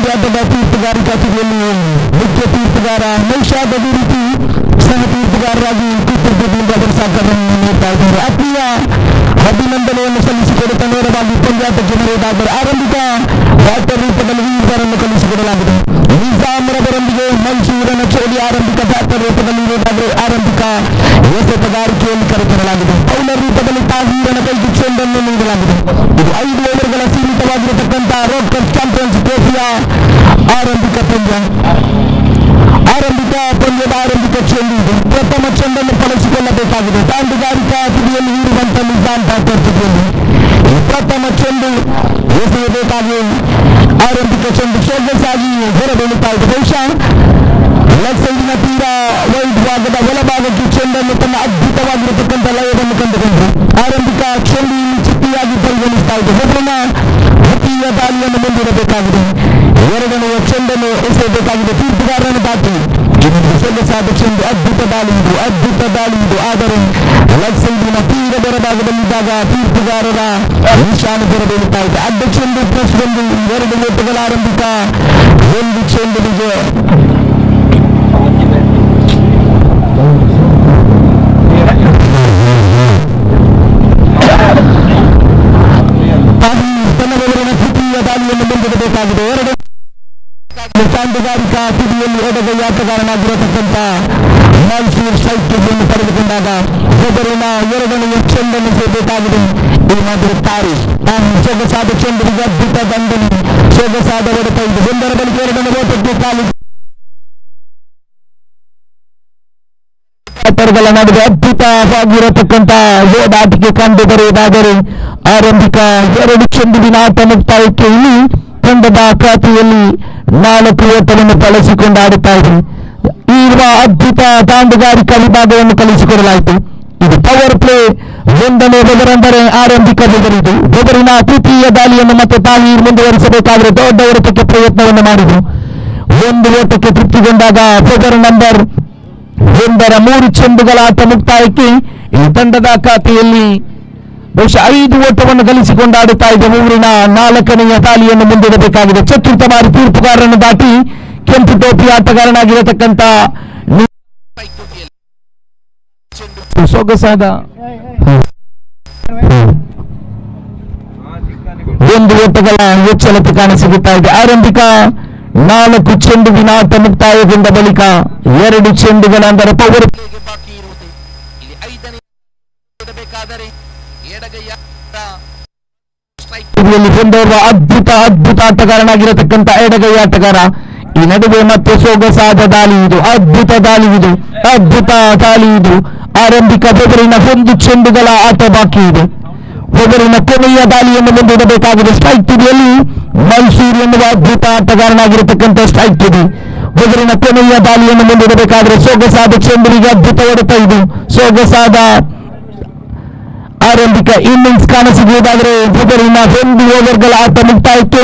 ಪಂದ್ಯಾಟದ ತೀರ್ಪುಗಾರಿಕಾ ತುದಿಯಲ್ಲಿ ಮುಖ್ಯ ತೀರ್ಪುಗಾರ ನೌಶಾದ್ ಅದೇ ರೀತಿ ಸಹ ತೀರ್ಪುಗಾರರಾಗಿ ತೀರ್ಪುದಿಂದ ಅದರ ಸಹಕಾರವನ್ನು ನೀಡ್ತಾ ಇದ್ದಾರೆ. ಆತ್ಮೀಯ ಅಭಿನಂದನೆಯನ್ನು ಸಲ್ಲಿಸಿಕೊಡುತ್ತಾ ನೇರವಾಗಿ ಪಂದ್ಯಾಟಕ್ಕೆ ನಡೆಯುವುದಾದರೆ ಆರಂಭಿಕ ಬ್ಯಾಟರ್ ರೂಪದಲ್ಲಿ ವೀರರನ್ನು ಕಲಿಸಿಕೊಡಲಾಗಿದೆ. ನಿಜಾಮರವರೊಂದಿಗೆ ಮೈಸೂರನ ಚೋಳಿ ಆರಂಭಿಕ ಬ್ಯಾಟರ್ ರೂಪದಲ್ಲಿ ಇರುವುದಾದರೆ ಆರಂಭಿಕ ಎಸೆತಗಾರಿಕೆಯಲ್ಲಿ ಕರೆತರಲಾಗಿದೆ. ಬೌಲರ್ ರೂಪದಲ್ಲಿ ತಾಹೀರನ ಕೈಗೆ ಚೆಂಡನ್ನು ನೀಡಲಾಗಿದೆ. ಇದು 5 ಓವರ್ಗಳ ಸೀಮಿತವಾಗಿರತಕ್ಕಂಥ ರೋಕರ್ಸ್ ಚಾಂಪಿಯನ್ಸ್ ಟ್ರೋಫಿಯ ಆರಂಭಿಕ ಪಂದ್ಯ. ಪಂದ್ಯದ ಆರಂಭಿಕ ಚೆಂಡು ಇದು. ಪ್ರಥಮ ಚೆಂಡನ್ನು ಬಳಸಿಕೊಳ್ಳಬೇಕಾಗಿದೆ. ದಾಂಡುಗಾರಿಕಾ ತುದಿಯಲ್ಲಿ ಇರುವಂತಹ ನಿಜಾಮ್ ಬ್ಯಾಟರ್ ತುದಿಯಲ್ಲಿ ಪ್ರಥಮ ಚೆಂಡು ಎಸೆಯಬೇಕಾಗಿ ಆರಂಭಿಕ ಚೆಂಡು ಸೊಗಸಾಗಿ ಹೊರಬೀಳುತ್ತಾ ಇದೆ. ಬಹುಶಃ ಲೆಗ್ ಸೈಡಿನ ತೀರ ವೈಡ್ ಭಾಗದ ಒಳಭಾಗಕ್ಕೆ ಚೆಂಡನ್ನು ತನ್ನ ಅದ್ಭುತವಾಗಿರತಕ್ಕಂಥ ಲಯವನ್ನು ಕಂಡುಕೊಂಡರು. ಆರಂಭಿಕ ಚೆಂಡು ಇಲ್ಲಿ ಚಿಟ್ಟಿಯಾಗಿ ಪರಿಗಣಿಸ್ತಾ ಇದೆ. ಮೊದಲಿನ ದ್ವಿತೀಯ ದಾಳಿಯನ್ನು ಮುಂದಿಡಬೇಕಾಗಿದೆ. ಎರಡನೆಯ ಚೆಂಡನ್ನು ಎಸೆಯಬೇಕಾಗಿದೆ. ತೀರ್ಪುಗಾರನ ದಾಟಿ ಸೊಗಸಾದ ಚೆಂಡು. ಅದ್ಭುತ ದಾಳಿ ಇದು. ಆದರೆ ಲೆಗ್ ಸೈಡಿನ ತೀರ ಹೊರಭಾಗದಲ್ಲಿದ್ದಾಗ ತೀರ್ಪುಗಾರರ ನಿಶಾನೆ ಹೊರಬೀಳುತ್ತಾ ಇದೆ. ಅಡ್ಡ ಚೆಂಡು ಪ್ಲಸ್ 1 2 ಓಟಗಳ ಆರಂಭಿಕ ಒಂದು ಚೆಂಡಿಗೆ ತನ್ನವರಿನ ತೃತೀಯ ದಾಳಿಯನ್ನು ಮುಂದಿಡಬೇಕಾಗಿದೆ. ದಾಂಡುಗಾರಿಕಾ ತುದಿಯಲ್ಲಿ ಎಡಗೈ ಆಟಗಾರನಾಗಿರತಕ್ಕಂಥ ಮೈಸೂರು ಸ್ಟ್ರೈಕ್ ತುದಿಯನ್ನು ಪಡೆದುಕೊಂಡಾಗ ಎದುರಿನ ಎರಡನೆಯ ಚೆಂಡನ್ನು ಸೇರಬೇಕಾಗಿದೆ. ಏನಾದರೂ ತಾರಿ ಸೊಗಸಾದ ಚೆಂಡಿಗೆ ಅದ್ಭುತ ದಂಡನೆ, ಸೊಗಸಾದ ಹೊಡೆತ ಇದು. ಒಂದರ ಬಳಿಕ ಎರಡನೇ ಓಟಕ್ಕೆ ಕಾಲು ನಡುವೆ ಅದ್ಭುತವಾಗಿರತಕ್ಕಂಥ ಓಡಾಟಿಕೆ ಕಂಡು ಬರುವುದಾದರೆ ಆರಂಭಿಕ 2 ಚೆಂಡಿನ ಆಟ ಮುಕ್ತಾಯಕ್ಕೆ ಇಲ್ಲಿ ತಂಡದ ಖಾತೆಯಲ್ಲಿ 4 ಓಟವನ್ನು ಬಳಸಿಕೊಂಡು ಆಡುತ್ತಾ ಇದೆ. ಇರುವ ಅದ್ಭುತ ದಾಂಡುಗಾರಿಕಾ ವಿಭಾಗವನ್ನು ಕಲಿಸಿಕೊಡಲಾಯಿತು. ಇದು ಪವರ್ ಪ್ಲೇ 1ನೇ ಓವರ್ ಅಂದರೆ ಆರಂಭಿಕ ಓವರ್. ಇದು ಓವರಿನ ತೃತೀಯ ದಾಳಿಯನ್ನು ಮತ್ತೆ ತಾಹೀರ್ ಮುಂದುವರಿಸಬೇಕಾದರೆ ದೊಡ್ಡ ಹೊಡೆತಕ್ಕೆ ಪ್ರಯತ್ನವನ್ನು ಮಾಡಿದರು. 1 ಓಟಕ್ಕೆ ತೃಪ್ತಿಗೊಂಡಾಗ ಓವರ್ ನಂಬರ್ 1ರ 3 ಚೆಂಡುಗಳ ಆಟ ಮುಕ್ತಾಯಕ್ಕೆ ಈ ತಂಡದ ಖಾತೆಯಲ್ಲಿ ಬಹುಶಃ 5 ಓಟವನ್ನು ಗಳಿಸಿಕೊಂಡು ಆಡುತ್ತಾ ಇದೆ. ಊರಿನ 4ನೆಯ ದಾಳಿಯನ್ನು ಮುಂದಿಡಬೇಕಾಗಿದೆ. ಚತುರ್ಥ ಬಾರಿ ತೀರ್ಪುಗಾರರನ್ನು ದಾಟಿ ಕೆಂಪು ಟೋಪಿ ಆಟಗಾರನಾಗಿರತಕ್ಕಂಥ ಸೊಗಸಾದ 1 ಓಟಗಳ ಹೆಚ್ಚಳತೆ ಕಾಣಸಿಗುತ್ತಾ ಇದೆ. ಆರಂಭಿಕ 4 ಚೆಂಡುವಿನ ಆಟ ಮುಕ್ತಾಯಗೊಂಡ ಬಳಿಕ 2 ಚೆಂಡುಗಳ ಅಂದರೆ ಪವರ್ ಪ್ಲೇಗೆ ಬಾಕಿ ಇರುವುದು. ಇಲ್ಲಿ 5ನೇ ಇಡಬೇಕಾದರೆ ಎಡಗೈಯ ಹೊಂದಿರುವ ಅದ್ಭುತ ಆಟಗಾರನಾಗಿರತಕ್ಕಂಥ ಎಡಗೈ ಆಟಗಾರ. ಈ ನಡುವೆ ಮತ್ತೆ ಸೊಗಸಾದ ದಾಳಿ ಇದು. ಅದ್ಭುತ ದಾಳಿ ಇದು. ಆರಂಭಿಕ ಓವರಿನ 1 ಚೆಂಡುಗಳ ಆಟ ಬಾಕಿ ಇದೆ. ಓವರಿನ ಕೊನೆಯ ದಾಳಿಯನ್ನು ಮುಂದಿಡಬೇಕಾಗಿದೆ. ಸ್ಟ್ರೈಕ್ ತುದಿಯಲ್ಲಿ ಮೈಸೂರು ಎನ್ನುವ ಅದ್ಭುತ ಆಟಗಾರನಾಗಿರತಕ್ಕಂಥ ಸ್ಟ್ರೈಕ್ ತುದಿ. ಓವರಿನ ಕೊನೆಯ ದಾಳಿಯನ್ನು ಮುಂದಿಡಬೇಕಾದ್ರೆ ಸೊಗಸಾದ ಚೆಂಡಿಗೆ ಅದ್ಭುತ ಹೊಡೆತ ಇದು. ಸೊಗಸಾದ ಆರಂಭಿಕ ಇನ್ನಿಂಗ್ಸ್ ಕಾಣಸಿಗುವುದಾದರೆ ಓವರಿನ 1 ಓವರ್ಗಳ ಆಟ ಮುಕ್ತಾಯಕ್ಕೆ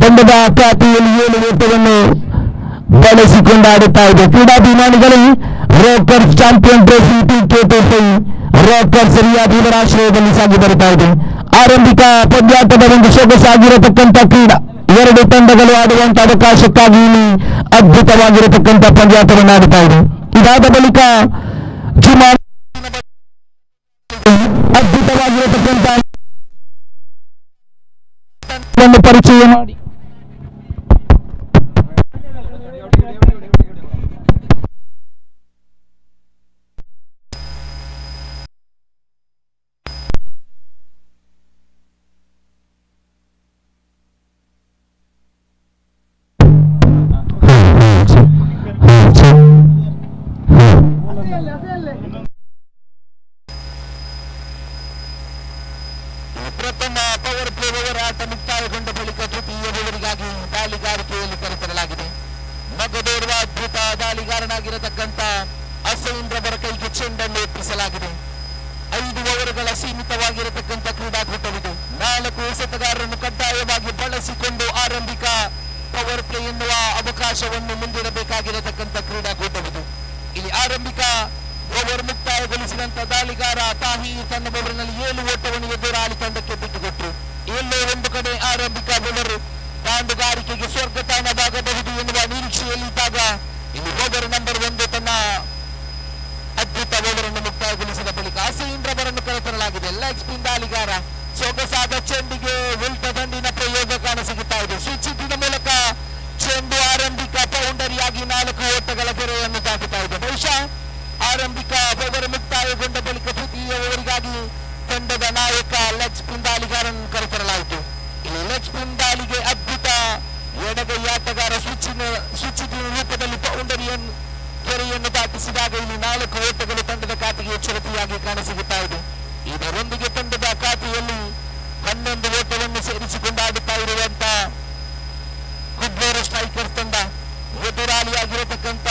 ತಂಡದ ಖಾತೆಯಲ್ಲಿ 7 ಓಟವನ್ನು ಬಳಸಿಕೊಂಡು ಆಡುತ್ತಾ ಇದೆ. ಕ್ರೀಡಾಭಿಮಾನಿಗಳು ರೋಕರ್ಸ್ ಚಾಂಪಿಯನ್ ಟ್ರೋಫಿ T25 ರೋಕರ್ಸ್ ರಿಯಾದ್ ಇವರ ಆಶ್ರಯದಲ್ಲಿ ಸಾಗಿ ಬರುತ್ತಾ ಇದೆ. ಆರಂಭಿಕ ಪಂದ್ಯಾಟದ ಒಂದು ಸೊಗಸಾಗಿರತಕ್ಕಂಥ ಕ್ರೀಡಾ 2 ತಂಡಗಳು ಆಡುವಂತಹ ಅವಕಾಶಕ್ಕಾಗಿ ಇಲ್ಲಿ ಅದ್ಭುತವಾಗಿರತಕ್ಕಂಥ ಪಂದ್ಯಾಟವನ್ನು ಆಡುತ್ತಾ ಇದೆ. ಇದಾದ ಬಳಿಕ ಅದ್ಭುತವಾಗಿರತಕ್ಕಂಥ ಪರಿಚಯ ಮಾಡಿ ಪ್ರಥಮ ಪವರ್ ಪ್ಲೇ ಓವರ್ ಆಟ ಮುಕ್ತಾಯಗೊಂಡ ಬಳಿಕ ತೃತೀಯ ಓವರಿಗಾಗಿ ದಾಳಿಗಾರಿಕೆಯಲ್ಲಿ ಕರೆತರಲಾಗಿದೆ. ಮಗದೋರ್ವ ಅದ್ಭುತ ದಾಳಿಗಾರನಾಗಿರತಕ್ಕಂಥ ಅಸೈನ್ ರವರ ಕೈಗೆ ಚೆಂಡನ್ನು ಒಪ್ಪಿಸಲಾಗಿದೆ. 5 ಓವರ್ಗಳ ಸೀಮಿತವಾಗಿರತಕ್ಕಂಥ ಕ್ರೀಡಾಕೂಟವಿದು. 4 ಎಸೆತಗಾರರನ್ನು ಕಡ್ಡಾಯವಾಗಿ ಬಳಸಿಕೊಂಡು ಆರಂಭಿಕ ಪವರ್ ಪ್ಲೇ ಎನ್ನುವ ಅವಕಾಶವನ್ನು ಮುಂದಿಡಬೇಕಾಗಿರತಕ್ಕಂಥ ಕ್ರೀಡಾಕೂಟವಿದು. ಇಲ್ಲಿ ಆರಂಭಿಕ ಓವರ್ ಮುಕ್ತಾಯಗೊಳಿಸಿದಂತ ದಾಳಿಗಾರ ತಾಹೀರ್ ತನ್ನ ಓವರ್ನಲ್ಲಿ 7 ಓಟವನ್ನು ಎದುರಾಳಿ ತಂಡಕ್ಕೆ ಬಿಟ್ಟುಕೊಟ್ಟರು. ಎಲ್ಲೋ ಒಂದು ಕಡೆ ಆರಂಭಿಕ ಬೌಲರ್ ಪಾಂಡುಗಾರಿಕೆಗೆ ಸ್ವರ್ಗ ತಾಣವಾಗಬಹುದು ಎನ್ನುವ ನಿರೀಕ್ಷೆಯಲ್ಲಿದ್ದಾಗ ಇಲ್ಲಿ ಓವರ್ ನಂಬರ್ 1 ತನ್ನ ಅದ್ಭುತ ಓವರನ್ನು ಮುಕ್ತಾಯಗೊಳಿಸಿದ ಬಳಿಕ ಅಸೀನ್ ರವರನ್ನು ಕರೆತರಲಾಗಿದೆ. ಲೆಗ್ ಸ್ಪಿನ್ ದಾಳಿಗಾರ ಸೊಗಸಾದ ಚೆಂಡಿಗೆ ಉಲ್ಟ ದಂಡಿನ ಪ್ರಯೋಗ ಕಾಣಸಿಗುತ್ತಾ ಇದೆ. ಸ್ವಿಚ್ ಹಿಟ್ಟಿನ ಮೂಲಕ ಚೆಂಡು ಆರಂಭಿಕ ಬೌಂಡರಿಯಾಗಿ 4 ಓಟಗಳ ಗೆರೆಯನ್ನು ದಾಟುತ್ತಾ ಇದೆ. ಬಹುಶಃ ಆರಂಭಿಕ ಓವರ್ ಮುಕ್ತಾಯಗೊಂಡ ಬಳಿಕ ತೃತೀಯ ಓವರಿಗಾಗಿ ತಂಡದ ನಾಯಕ ಲೆಗ್ ಸ್ಪಿನ್ ದಾಳಿಗಾರನ್ನು ಕರೆತರಲಾಯಿತು. ಇಲ್ಲಿ ಲೆಗ್ ಸ್ಪಿನ್ ದಾಳಿಗೆ ಅದ್ಭುತ ಎಡಗೈ ಆಟಗಾರ ಸ್ವಿಚ್ ರೂಪದಲ್ಲಿ ಬೌಂಡರಿಯನ್ನು ಗೆರೆಯನ್ನು ದಾಟಿಸಿದಾಗ ಇಲ್ಲಿ 4 ಓಟಗಳು ತಂಡದ ಖಾತೆಗೆ ಎಚ್ಚರಿಕೆಯಾಗಿ ಕಾಣಸಿಗುತ್ತಾ ಇದೆ. ಇದರೊಂದಿಗೆ ತಂಡದ ಖಾತೆಯಲ್ಲಿ 11 ಓಟವನ್ನು ಸೇರಿಸಿಕೊಂಡು ಆಡುತ್ತಾ ಇರುವಂತಹ ಕುಡ್ಲೂರು ಸ್ಟ್ರೈಕರ್ಸ್ ತಂಡ ಎದುರಾಳಿಯಾಗಿರತಕ್ಕಂತ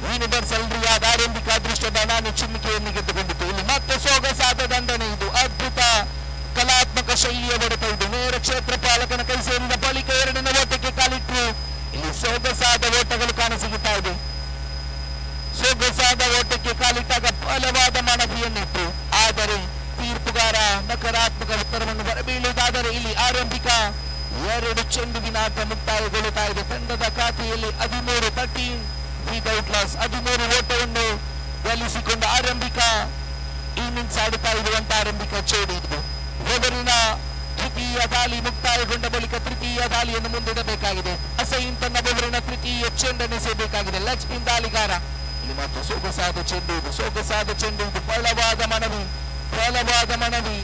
ಯೂನಿವರ್ಸಲ್ ರಿಯಾದ್ ಆರಂಭಿಕ ಅದೃಷ್ಟದ ನಾಣ್ಯ ಚಿಮ್ಮಿಕೆಯನ್ನು ಗೆದ್ದುಕೊಂಡಿತು. ಇಲ್ಲಿ ಮತ್ತೆ ಸೊಗಸಾದ ದಂಡನೆ. ಇದು ಅದ್ಭುತ ಕಲಾತ್ಮಕ ಶೈಲಿಯ ಹೊಡೆತ. ಇದು ನೇರ ಕ್ಷೇತ್ರ ಪಾಲಕನ ಕೈ ಸೇರಿದ ಬಳಿಕ 2ನೇ ಓಟಕ್ಕೆ ಕಾಲಿಟ್ಟರು. ಇಲ್ಲಿ ಸೊಗಸಾದ ಓಟಗಳು ಕಾಣಸಿಗುತ್ತಾ ಇದೆ. ಸೊಗಸಾದ ಓಟಕ್ಕೆ ಕಾಲಿಟ್ಟಾಗ ಬಲವಾದ ಮನವಿಯನ್ನಿಟ್ಟು, ಆದರೆ ತೀರ್ಪುಗಾರ ನಕಾರಾತ್ಮಕ ಉತ್ತರವನ್ನು ಬರಬೀಳುವುದಾದರೆ ಇಲ್ಲಿ ಆರಂಭಿಕ 2 ಚೆಂಡುವಿನ ಆಟ ಮುಕ್ತಾಯಗೊಳ್ಳುತ್ತಾ ಇದೆ. ತಂಡದ ಖಾತೆಯಲ್ಲಿ 13 ಓಟವನ್ನು ಗಳಿಸಿಕೊಂಡು ಆರಂಭಿಕ ಇನ್ನಿಂಗ್ಸ್ ಆಡುತ್ತಾ ಇರುವಂತಹ ಆರಂಭಿಕ ಚೆಂಡು ಇದು. ಓವರಿನ ತೃತೀಯ ದಾಳಿ ಮುಕ್ತಾಯಗೊಂಡ ಬಳಿಕ ತೃತೀಯ ದಾಳಿಯನ್ನು ಮುಂದಿಡಬೇಕಾಗಿದೆ. ಅಸೈನ್ ತನ್ನ ಓವರಿನ ತೃತೀಯ ಚೆಂಡನ್ನು ಎಸೆಯಬೇಕಾಗಿದೆ. ಲೆಗ್ ಸ್ಪಿನ್ ದಾಳಿಗಾರ ಇಲ್ಲಿ ಮತ್ತು ಸೊಗಸಾದ ಚೆಂಡು ಇದು ಬಲವಾದ ಮನವಿ,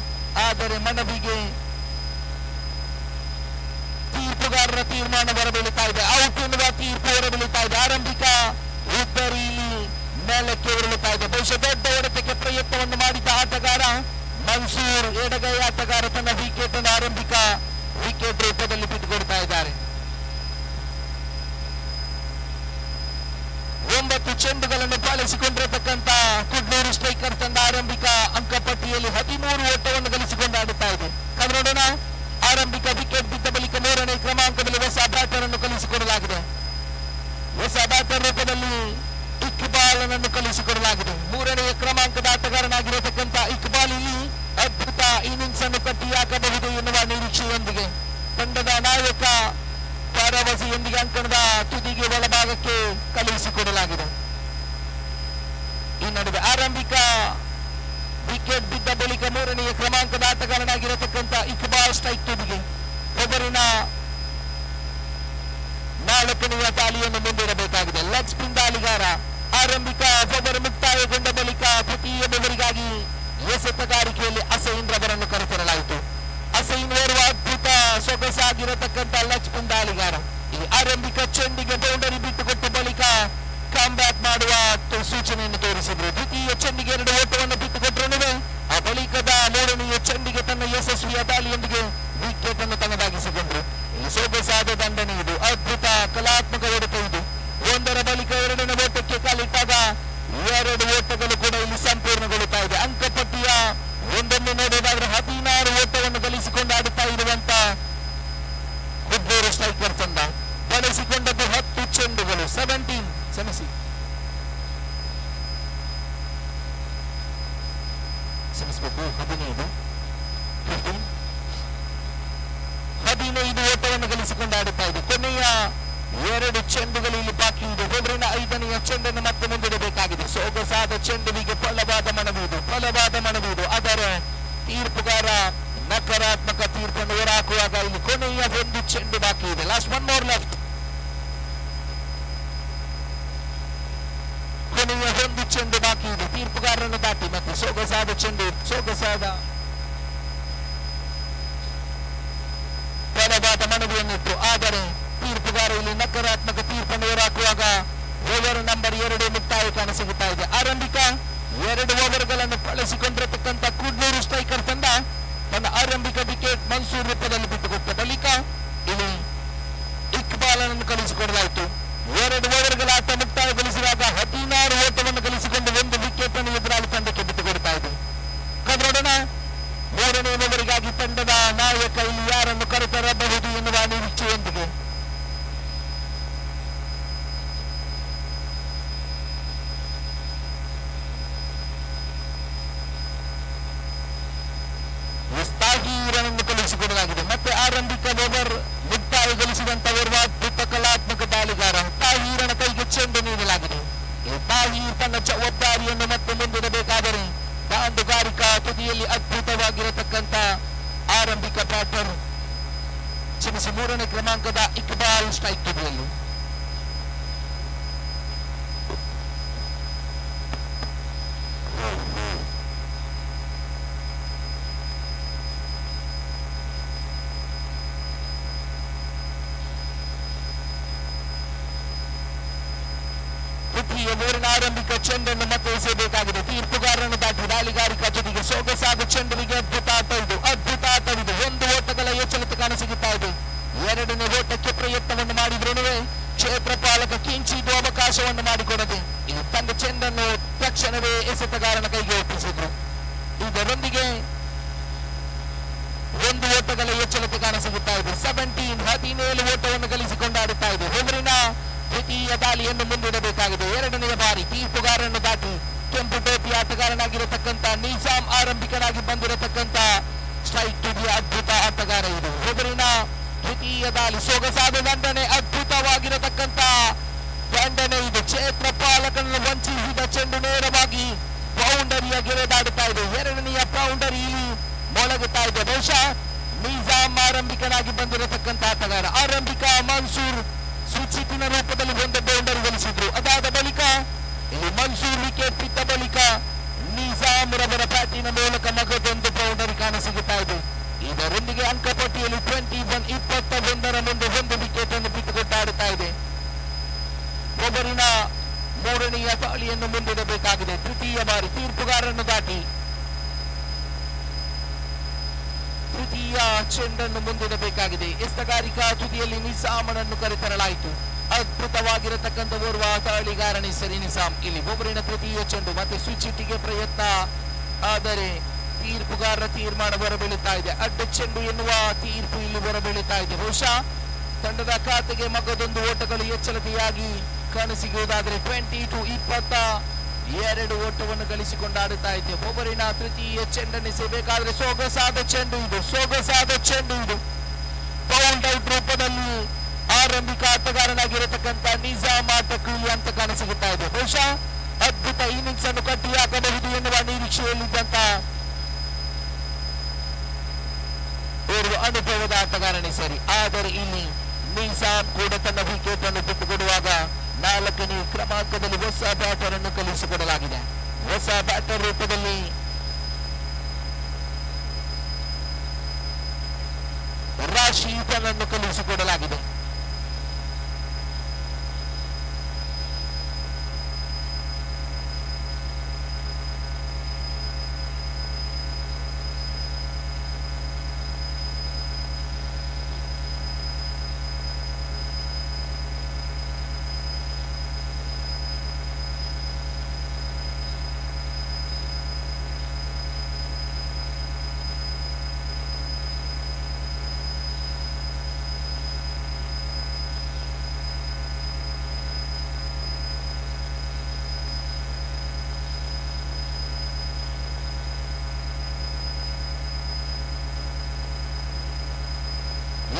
ಆದರೆ ಮನವಿಗೆ ತೀರ್ಪುಗಾರರ ತೀರ್ಮಾನ ಹೊರಬೀಳುತ್ತಾ ಇದೆ. ಔಟ್ ಎನ್ನುವ ತೀರ್ಪು ಹೊರಬೀಳುತ್ತಾ ಇದೆ. ಆರಂಭಿಕ ಉದ್ದರಿ ಇಲ್ಲಿ ಮೇಲಕ್ಕೆ ಉರುಳುತ್ತಾ ಇದೆ. ಬಹುಶಃ ದೊಡ್ಡ ಹೊಡೆತಕ್ಕೆ ಪ್ರಯತ್ನವನ್ನು ಮಾಡಿದ ಆಟಗಾರ ಮನ್ಸೂರ್ ಎಡಗೈ ಆಟಗಾರ ತನ್ನ ವಿಕೆಟ್ ಅನ್ನು ಆರಂಭಿಕ ವಿಕೆಟ್ ರೂಪದಲ್ಲಿ ಬಿಟ್ಟುಕೊಡ್ತಾ ಇದ್ದಾರೆ. 9 ಚೆಂಡುಗಳನ್ನು ಬಳಸಿಕೊಂಡಿರತಕ್ಕಂತ ಕುಡ್ಲೂರು ಸ್ಟ್ರೈಕರ್ ತಂಡ ಆರಂಭಿಕ ಅಂಕಪಟ್ಟಿಯಲ್ಲಿ 13 ಓಟವನ್ನು ಗಳಿಸಿಕೊಂಡು ಆಡುತ್ತಾ ಇದೆ. ನೋಡೋಣ, ಆರಂಭಿಕ ವಿಕೆಟ್ ಬಿದ್ದ ಬಳಿಕ 3ನೇ ಕ್ರಮಾಂಕದಲ್ಲಿ ಹೊಸ ಬ್ಯಾಟರ್ ಅನ್ನು ಕಳಿಸಿಕೊಡಲಾಗಿದೆ. ಹೊಸ ಬ್ಯಾಟರ್ ರೂಪದಲ್ಲಿ ಇಕ್ಬಾಲ್ ಅನ್ನು ಕಳಿಸಿಕೊಡಲಾಗಿದೆ. 3ನೇ ಕ್ರಮಾಂಕದ ಆಟಗಾರನಾಗಿರತಕ್ಕಂತ ಇಕ್ಬಾಲ್ ಇಲ್ಲಿ ಅದ್ಭುತ ಇನ್ನಿಂಗ್ಸ್ ಅನ್ನು ಕಟ್ಟಿ ಹಾಕಬಹುದು ಎನ್ನುವ ನಿರೀಕ್ಷೆಯೊಂದಿಗೆ ತಂಡದ ನಾಯಕ ಭರವಸೆಯೊಂದಿಗೆ ಅಂಕಣದ ತುದಿಗೆ ಒಳಭಾಗಕ್ಕೆ ಕಳುಹಿಸಿಕೊಡಲಾಗಿದೆ. ಈ ನಡುವೆ ಆರಂಭಿಕ ವಿಕೆಟ್ ಬಿದ್ದ ಬಳಿಕ 3ನೇ ಕ್ರಮಾಂಕದ ಆಟಗಾರನಾಗಿರತಕ್ಕಂತ ಇಕ್ಬಾಲ್ ಸ್ಟ್ರೈಕ್ ತುದಿಗೆ ಓವರಿನ 4ನೇ ದಾಳಿಯನ್ನು ಮುಂದಿಡಬೇಕಾಗಿದೆ. ಲೆಗ್ ಸ್ಪಿನ್ ದಾಳಿಗಾರ ಆರಂಭಿಕ ಓವರ್ ಮುಕ್ತಾಯಗೊಂಡ ಬಳಿಕ ತೃತೀಯ ಓವರಿಗಾಗಿ ಎಸೆತಗಾರಿಕೆಯಲ್ಲಿ ಅಸೈನ್ ರವರನ್ನು ಕರೆತರಲಾಯಿತು. ಅಸೈನ್ ಓರ್ವ ಅದ್ಭುತ ಸೊಗಸಾಗಿರತಕ್ಕಂತ ಲೆಗ್ ಸ್ಪಿನ್ ದಾಳಿಗಾರ ಈ ಆರಂಭಿಕ ಚೆಂಡಿಗೆ ಬೌಂಡರಿ ಬಿಟ್ಟುಕೊಟ್ಟ ಬಳಿಕ ಕಮ್ ಬ್ಯಾಕ್ ಮಾಡುವ ಸೂಚನೆಯನ್ನು ತೋರಿಸಿದ್ರು. ದ್ವಿತೀಯ ಚೆಂಡಿಗೆ 2 ಓಟವನ್ನು ಬಿಟ್ಟುಕೊಟ್ಟರು. ಆ ಬಳಿಕದ 3ನೇ ಚೆಂಡಿಗೆ ತನ್ನ ಯಶಸ್ವಿಯ ದಾಳಿಯೊಂದಿಗೆ ವಿಕೆಟ್ ಅನ್ನು ತನ್ನದಾಗಿಸಿಕೊಂಡ್ರು. ಇಲ್ಲಿ ಸೊಗಸಾದ ದಂಡನೆ. ಇದು ಅದ್ಭುತ ಕಲಾತ್ಮಕ ಹೊಡೆತ. ಇದು 1ರ ಬಳಿಕ 2ನೇ ಓಟಕ್ಕೆ ಕಾಲಿಟ್ಟಾಗ 2 ಓಟಗಳು ಕೂಡ ಇಲ್ಲಿ ಸಂಪೂರ್ಣಗೊಳ್ಳುತ್ತಾ ಇದೆ. ಅಂಕಪಟ್ಟಿಯ ಒಂದನ್ನು ನೋಡೋದಾದ್ರೆ 16 ಓಟವನ್ನು ಗಳಿಸಿಕೊಂಡು ಆಡುತ್ತಾ ಇರುವಂತ ಕುಡ್ಲೂರು ಸ್ಟ್ರೈಕರ್ ತಂಡ ಬಳಸಿಕೊಂಡದ್ದು 10 ಚೆಂಡುಗಳು 17 ಓಟವನ್ನು ಗಳಿಸಿಕೊಂಡು ಆಡುತ್ತಾ ಇದೆ. ಕೊನೆಯ 2 ಚೆಂಡುಗಳು ಇಲ್ಲಿ ಬಾಕಿ ಇದೆ. ಓವರಿನ 5ನೇ ಚೆಂಡನ್ನು ಮತ್ತೆ ಮುಂದಿಡಬೇಕಾಗಿದೆ. ಸೊಗಸಾದ ಚೆಂಡುವಿಗೆ ಬಲವಾದ ಮನವಿ ಇದು. ಆದರೆ ತೀರ್ಪುಗಾರ ನಕಾರಾತ್ಮಕ ತೀರ್ಪನ್ನು ಹೊರಹಾಕುವಾಗ ಇಲ್ಲಿ ಕೊನೆಯ 1 ಚೆಂಡು ಬಾಕಿ ಇದೆ. Last 1 more left. ಕೊನೆಯ 1 ಚೆಂಡು ಬಾಕಿ ಇದೆ. ತೀರ್ಪುಗಾರರನ್ನು ದಾಟಿ ಮತ್ತೆ ಸೊಗಸಾದ ಚೆಂಡು, ಸೊಗಸಾದ ಬಲವಾದ ಮನವಿಯನ್ನಿತ್ತು. ಆದರೆ ತೀರ್ಪುಗಾರ ಇಲ್ಲಿ ನಕಾರಾತ್ಮಕ ತೀರ್ಪನ್ನು ಹೊರಹಾಕುವಾಗ ಓವರ್ ನಂಬರ್ 2 ಮುಕ್ತಾಯ ಕಾಣಸಿಗುತ್ತಾ ಇದೆ. ಆರಂಭಿಕ 2 ಓವರ್ಗಳನ್ನು ಬಳಸಿಕೊಂಡಿರತಕ್ಕಂತ ಕುಡ್ಲೂರು ಸ್ಟ್ರೈಕರ್ ತಂಡ ತನ್ನ ಆರಂಭಿಕ ವಿಕೆಟ್ ಮನ್ಸೂರ್ ರೂಪದಲ್ಲಿ ಬಿಟ್ಟುಕೊಟ್ಟ ಬಳಿಕ ಇಲ್ಲಿ ಇಕ್ಬಾಲ್ ಅನ್ನು ಕಳಿಸಿಕೊಡಲಾಯಿತು. 2 ಓವರ್ಗಳ ಆಟ ಮುಕ್ತಾಯಗೊಳಿಸಿದಾಗ 16 ಓಟವನ್ನು ಗಳಿಸಿಕೊಂಡು 1 ವಿಕೆಟ್ ಅನ್ನು ಎದುರಾಳಿ ತಂಡಕ್ಕೆ ಬಿಟ್ಟುಕೊಡ್ತಾ ಇದೆ. ನೋಡೋಣ, 3ನೇ ಓವರಿಗಾಗಿ ತಂಡದ ನಾಯಕ ಇಲ್ಲಿ ಯಾರನ್ನು ಕರೆತರಬಹುದು ಎನ್ನುವ ನಿರೀಕ್ಷೆಯೊಂದಿಗೆ ಮುಸ್ತಾಹಿರನನ್ನು ಕಳುಹಿಸಿಕೊಡಲಾಗಿದೆ. ಮತ್ತೆ ಆರಂಭಿಕ ಓವರ್ ಮುಕ್ತಾಯ ಮುಕ್ತಾಯಗೊಳಿಸಿದಂತ ಓರ್ವ ಅದ್ಭುತ ಕಲಾತ್ಮಕ ದಾಳಿಗಾರ ತಾಹೀರನ ಕೈಗೆ ಚೆಂಡು ನೀಡಲಾಗಿದೆ. ತಾಹೀರ್ ತನ್ನ ಜವಾಬ್ದಾರಿಯನ್ನು ಮತ್ತೆ ಮುಂದಿಡಬೇಕಾದರೆ ದಾಂಡುಗಾರಿಕಾ ತುದಿಯಲ್ಲಿ ಅದ್ಭುತವಾಗಿರತಕ್ಕಂತ ಆರಂಭಿಕ ಬ್ಯಾಟರ್ ಕ್ಷಮಿಸಿ 3ನೇ ಕ್ರಮಾಂಕದ ಇಕ್ಬಾಲ್ ಸ್ಟ್ರೈಕ್ ತುದಿಯಲ್ಲಿ. ಮೂರನೇ ಆರಂಭಿಕ ಚೆಂಡನ್ನು ಮತ್ತೆ ಎಸೆಯಬೇಕಾಗಿದೆ. ತೀರ್ಪುಗಾರರನ್ನು ದಾಟಿ ದಾಳಿಗಾರಿಕಾ ತುದಿಗೆ ಸೊಗಸಾದ ಚೆಂಡುವಿಗೆ ಅದ್ಭುತ ಆಟವಿದು 1 ಓಟಗಳ ಎಚ್ಚರಿಕೆ ಕಾಣಸಿಗುತ್ತಾ ಇದೆ. 2ನೇ ಓಟಕ್ಕೆ ಪ್ರಯತ್ನವನ್ನು ಮಾಡಿದ್ರೂ ಕ್ಷೇತ್ರ ಪಾಲಕ ಕಿಂಚಿದು ಅವಕಾಶವನ್ನು ಮಾಡಿಕೊಡದೆ ತನ್ನ ಚೆಂಡನ್ನು ತಕ್ಷಣವೇ ಎಸೆತಗಾರನ ಕೈಗೆ ಒಪ್ಪಿಸಿದ್ರು. ಇದರೊಂದಿಗೆ 1 ಓಟಗಳ ಎಚ್ಚರಿಕೆ ಕಾಣಸಿಗುತ್ತಾ ಇದೆ. 17 ಓಟವನ್ನು ಗಳಿಸಿಕೊಂಡಾಡುತ್ತಾ ಇದೆ. ಹೊಮರಿನ ದ್ವಿತೀಯ ದಾಳಿಯನ್ನು ಮುಂದಿಡಬೇಕಾಗಿದೆ. 2ನೇ ಬಾರಿ ತೀರ್ಪುಗಾರರನ್ನು ದಾಟಿ ಕೆಂಪು ಟೋಪಿ ಆಟಗಾರನಾಗಿರತಕ್ಕಂತ ನಿಜಾಂ ಆರಂಭಿಕನಾಗಿ ಬಂದಿರತಕ್ಕಂತ ಸ್ಟ್ರೈಕ್ ತುದಿಯ ಅದ್ಭುತ ಆಟಗಾರ ಇದು. ಹೊಮರಿನ ದ್ವಿತೀಯ ದಾಳಿ ಸೊಗಸಾದ ದಂಡನೆ, ಅದ್ಭುತವಾಗಿರತಕ್ಕಂತ ದಂಡನೆ ಇದು. ಕ್ಷೇತ್ರ ಪಾಲಕನನ್ನು ವಂಚಿಸಿದ ಚೆಂಡು ನೇರವಾಗಿ ಬೌಂಡರಿಯ ಗೆರೆದಾಡುತ್ತಾ ಇದೆ. 2ನೇ ಬೌಂಡರಿ ಇಲ್ಲಿ ಮೊಳಗುತ್ತಾ ಇದೆ. ಬಹುಶಃ ನಿಜಾಂ ಆರಂಭಿಕನಾಗಿ ಬಂದಿರತಕ್ಕಂತ ಆಟಗಾರ ಆರಂಭಿಕ ಮನ್ಸೂರ್ ಸೂಚಿತಿನ ರೂಪದಲ್ಲಿ ಒಂದು ಬೌಂಡರಿ ಗಳಿಸಿದ್ರು. ಅದಾದ ಬಳಿಕ ಇಲ್ಲಿ ಮನ್ಸೂರ್ ವಿಕೆಟ್ ಬಿದ್ದ ಬಳಿಕ ನಿಜಾಮ್ ರವರ ಬ್ಯಾಟಿನ ಮೂಲಕ ಮಗದೊಂದು ಬೌಂಡರಿ ಕಾಣಸಿಗುತ್ತಾ ಇದೆ. ಇದರೊಂದಿಗೆ ಅಂಕಪಟ್ಟಿಯಲ್ಲಿ 21 ಮುಂದೆ 1 ವಿಕೆಟ್ ಅನ್ನು ಬಿಟ್ಟುಕೊಟ್ಟಾಡುತ್ತಾ ಇದೆ. ಒಬ್ಬರಿನ 3ನೆಯ ದಾಳಿಯನ್ನು ಮುಂದಿಡಬೇಕಾಗಿದೆ. ತೃತೀಯ ಬಾರಿ ತೀರ್ಪುಗಾರರನ್ನು ದಾಟಿ ತೃತೀಯ ಚೆಂಡನ್ನು ಮುಂದಿಡಬೇಕಾಗಿದೆ. ಎಸ್ತಗಾರಿಕಾ ತುದಿಯಲ್ಲಿ ನಿಜಾಮನನ್ನು ಕರೆತರಲಾಯಿತು. ಅದ್ಭುತವಾಗಿರತಕ್ಕಂಥ ಓರ್ವ ದಾಳಿಗಾರನೇ ಸರಿ ನಿಜಾಮ್. ಇಲ್ಲಿ ಒಬ್ಬರಿನ ತೃತೀಯ ಚೆಂಡು ಮತ್ತೆ ಸ್ವಿಚ್ಗೆ ಪ್ರಯತ್ನ, ಆದರೆ ತೀರ್ಪುಗಾರರ ತೀರ್ಮಾನ ಹೊರಬೀಳುತ್ತಾ ಇದೆ. ಅಡ್ಡ ಚೆಂಡು ಎನ್ನುವ ತೀರ್ಪು ಇಲ್ಲಿ ಹೊರಬೀಳುತ್ತಾ ಇದೆ. ಬಹುಶಃ ತಂಡದ ಖಾತೆಗೆ ಮಗದೊಂದು ಓಟಗಳು ಎಚ್ಚರಿಕೆಯಾಗಿ ಕಾಣಸಿಗುವುದಾದರೆ 22 ಓಟವನ್ನು ಗಳಿಸಿಕೊಂಡಾಡುತ್ತಾ ಇದೆ. ಒಬ್ಬರಿನ ತೃತೀಯ ಚೆಂಡನ್ನು ಎಸೆಯಬೇಕಾದ್ರೆ ಸೊಗಸಾದ ಚೆಂಡು ಇದು ಬೌಂಡ್ ಔಟ್ ರೂಪದಲ್ಲಿ ಆರಂಭಿಕ ಆಟಗಾರನಾಗಿರತಕ್ಕಂತ ನಿಜಾಮ್ ಆಟಕ್ಕೂ ಇಲ್ಲಿ ಅಂತ ಕಾಣಸಿಗುತ್ತಾ ಇದೆ. ಬಹುಶಃ ಅದ್ಭುತ ಇನ್ನಿಂಗ್ಸ್ ಅನ್ನು ಕಟ್ಟಿ ಹಾಕಬಹುದು ಎನ್ನುವ ನಿರೀಕ್ಷೆಯಲ್ಲಿದ್ದಂತ ಅನುಭವದ ಆಟಗಾರನೇ ಸರಿ. ಆದರೆ ಇಲ್ಲಿ ನಿಜಾಮ್ ಕೂಡ ತನ್ನ ವಿಕೆಟ್ ಅನ್ನು ಬಿಟ್ಟುಕೊಡುವಾಗ 4ನೇ ಕ್ರಮಾಂಕದಲ್ಲಿ ಹೊಸ ಬ್ಯಾಟರ್ ಅನ್ನು ಕಲಿಸಿಕೊಡಲಾಗಿದೆ. ಹೊಸ ಬ್ಯಾಟರ್ ರೂಪದಲ್ಲಿ ರಾಶೀದನನ್ನು ಕಲಿಸಿಕೊಡಲಾಗಿದೆ.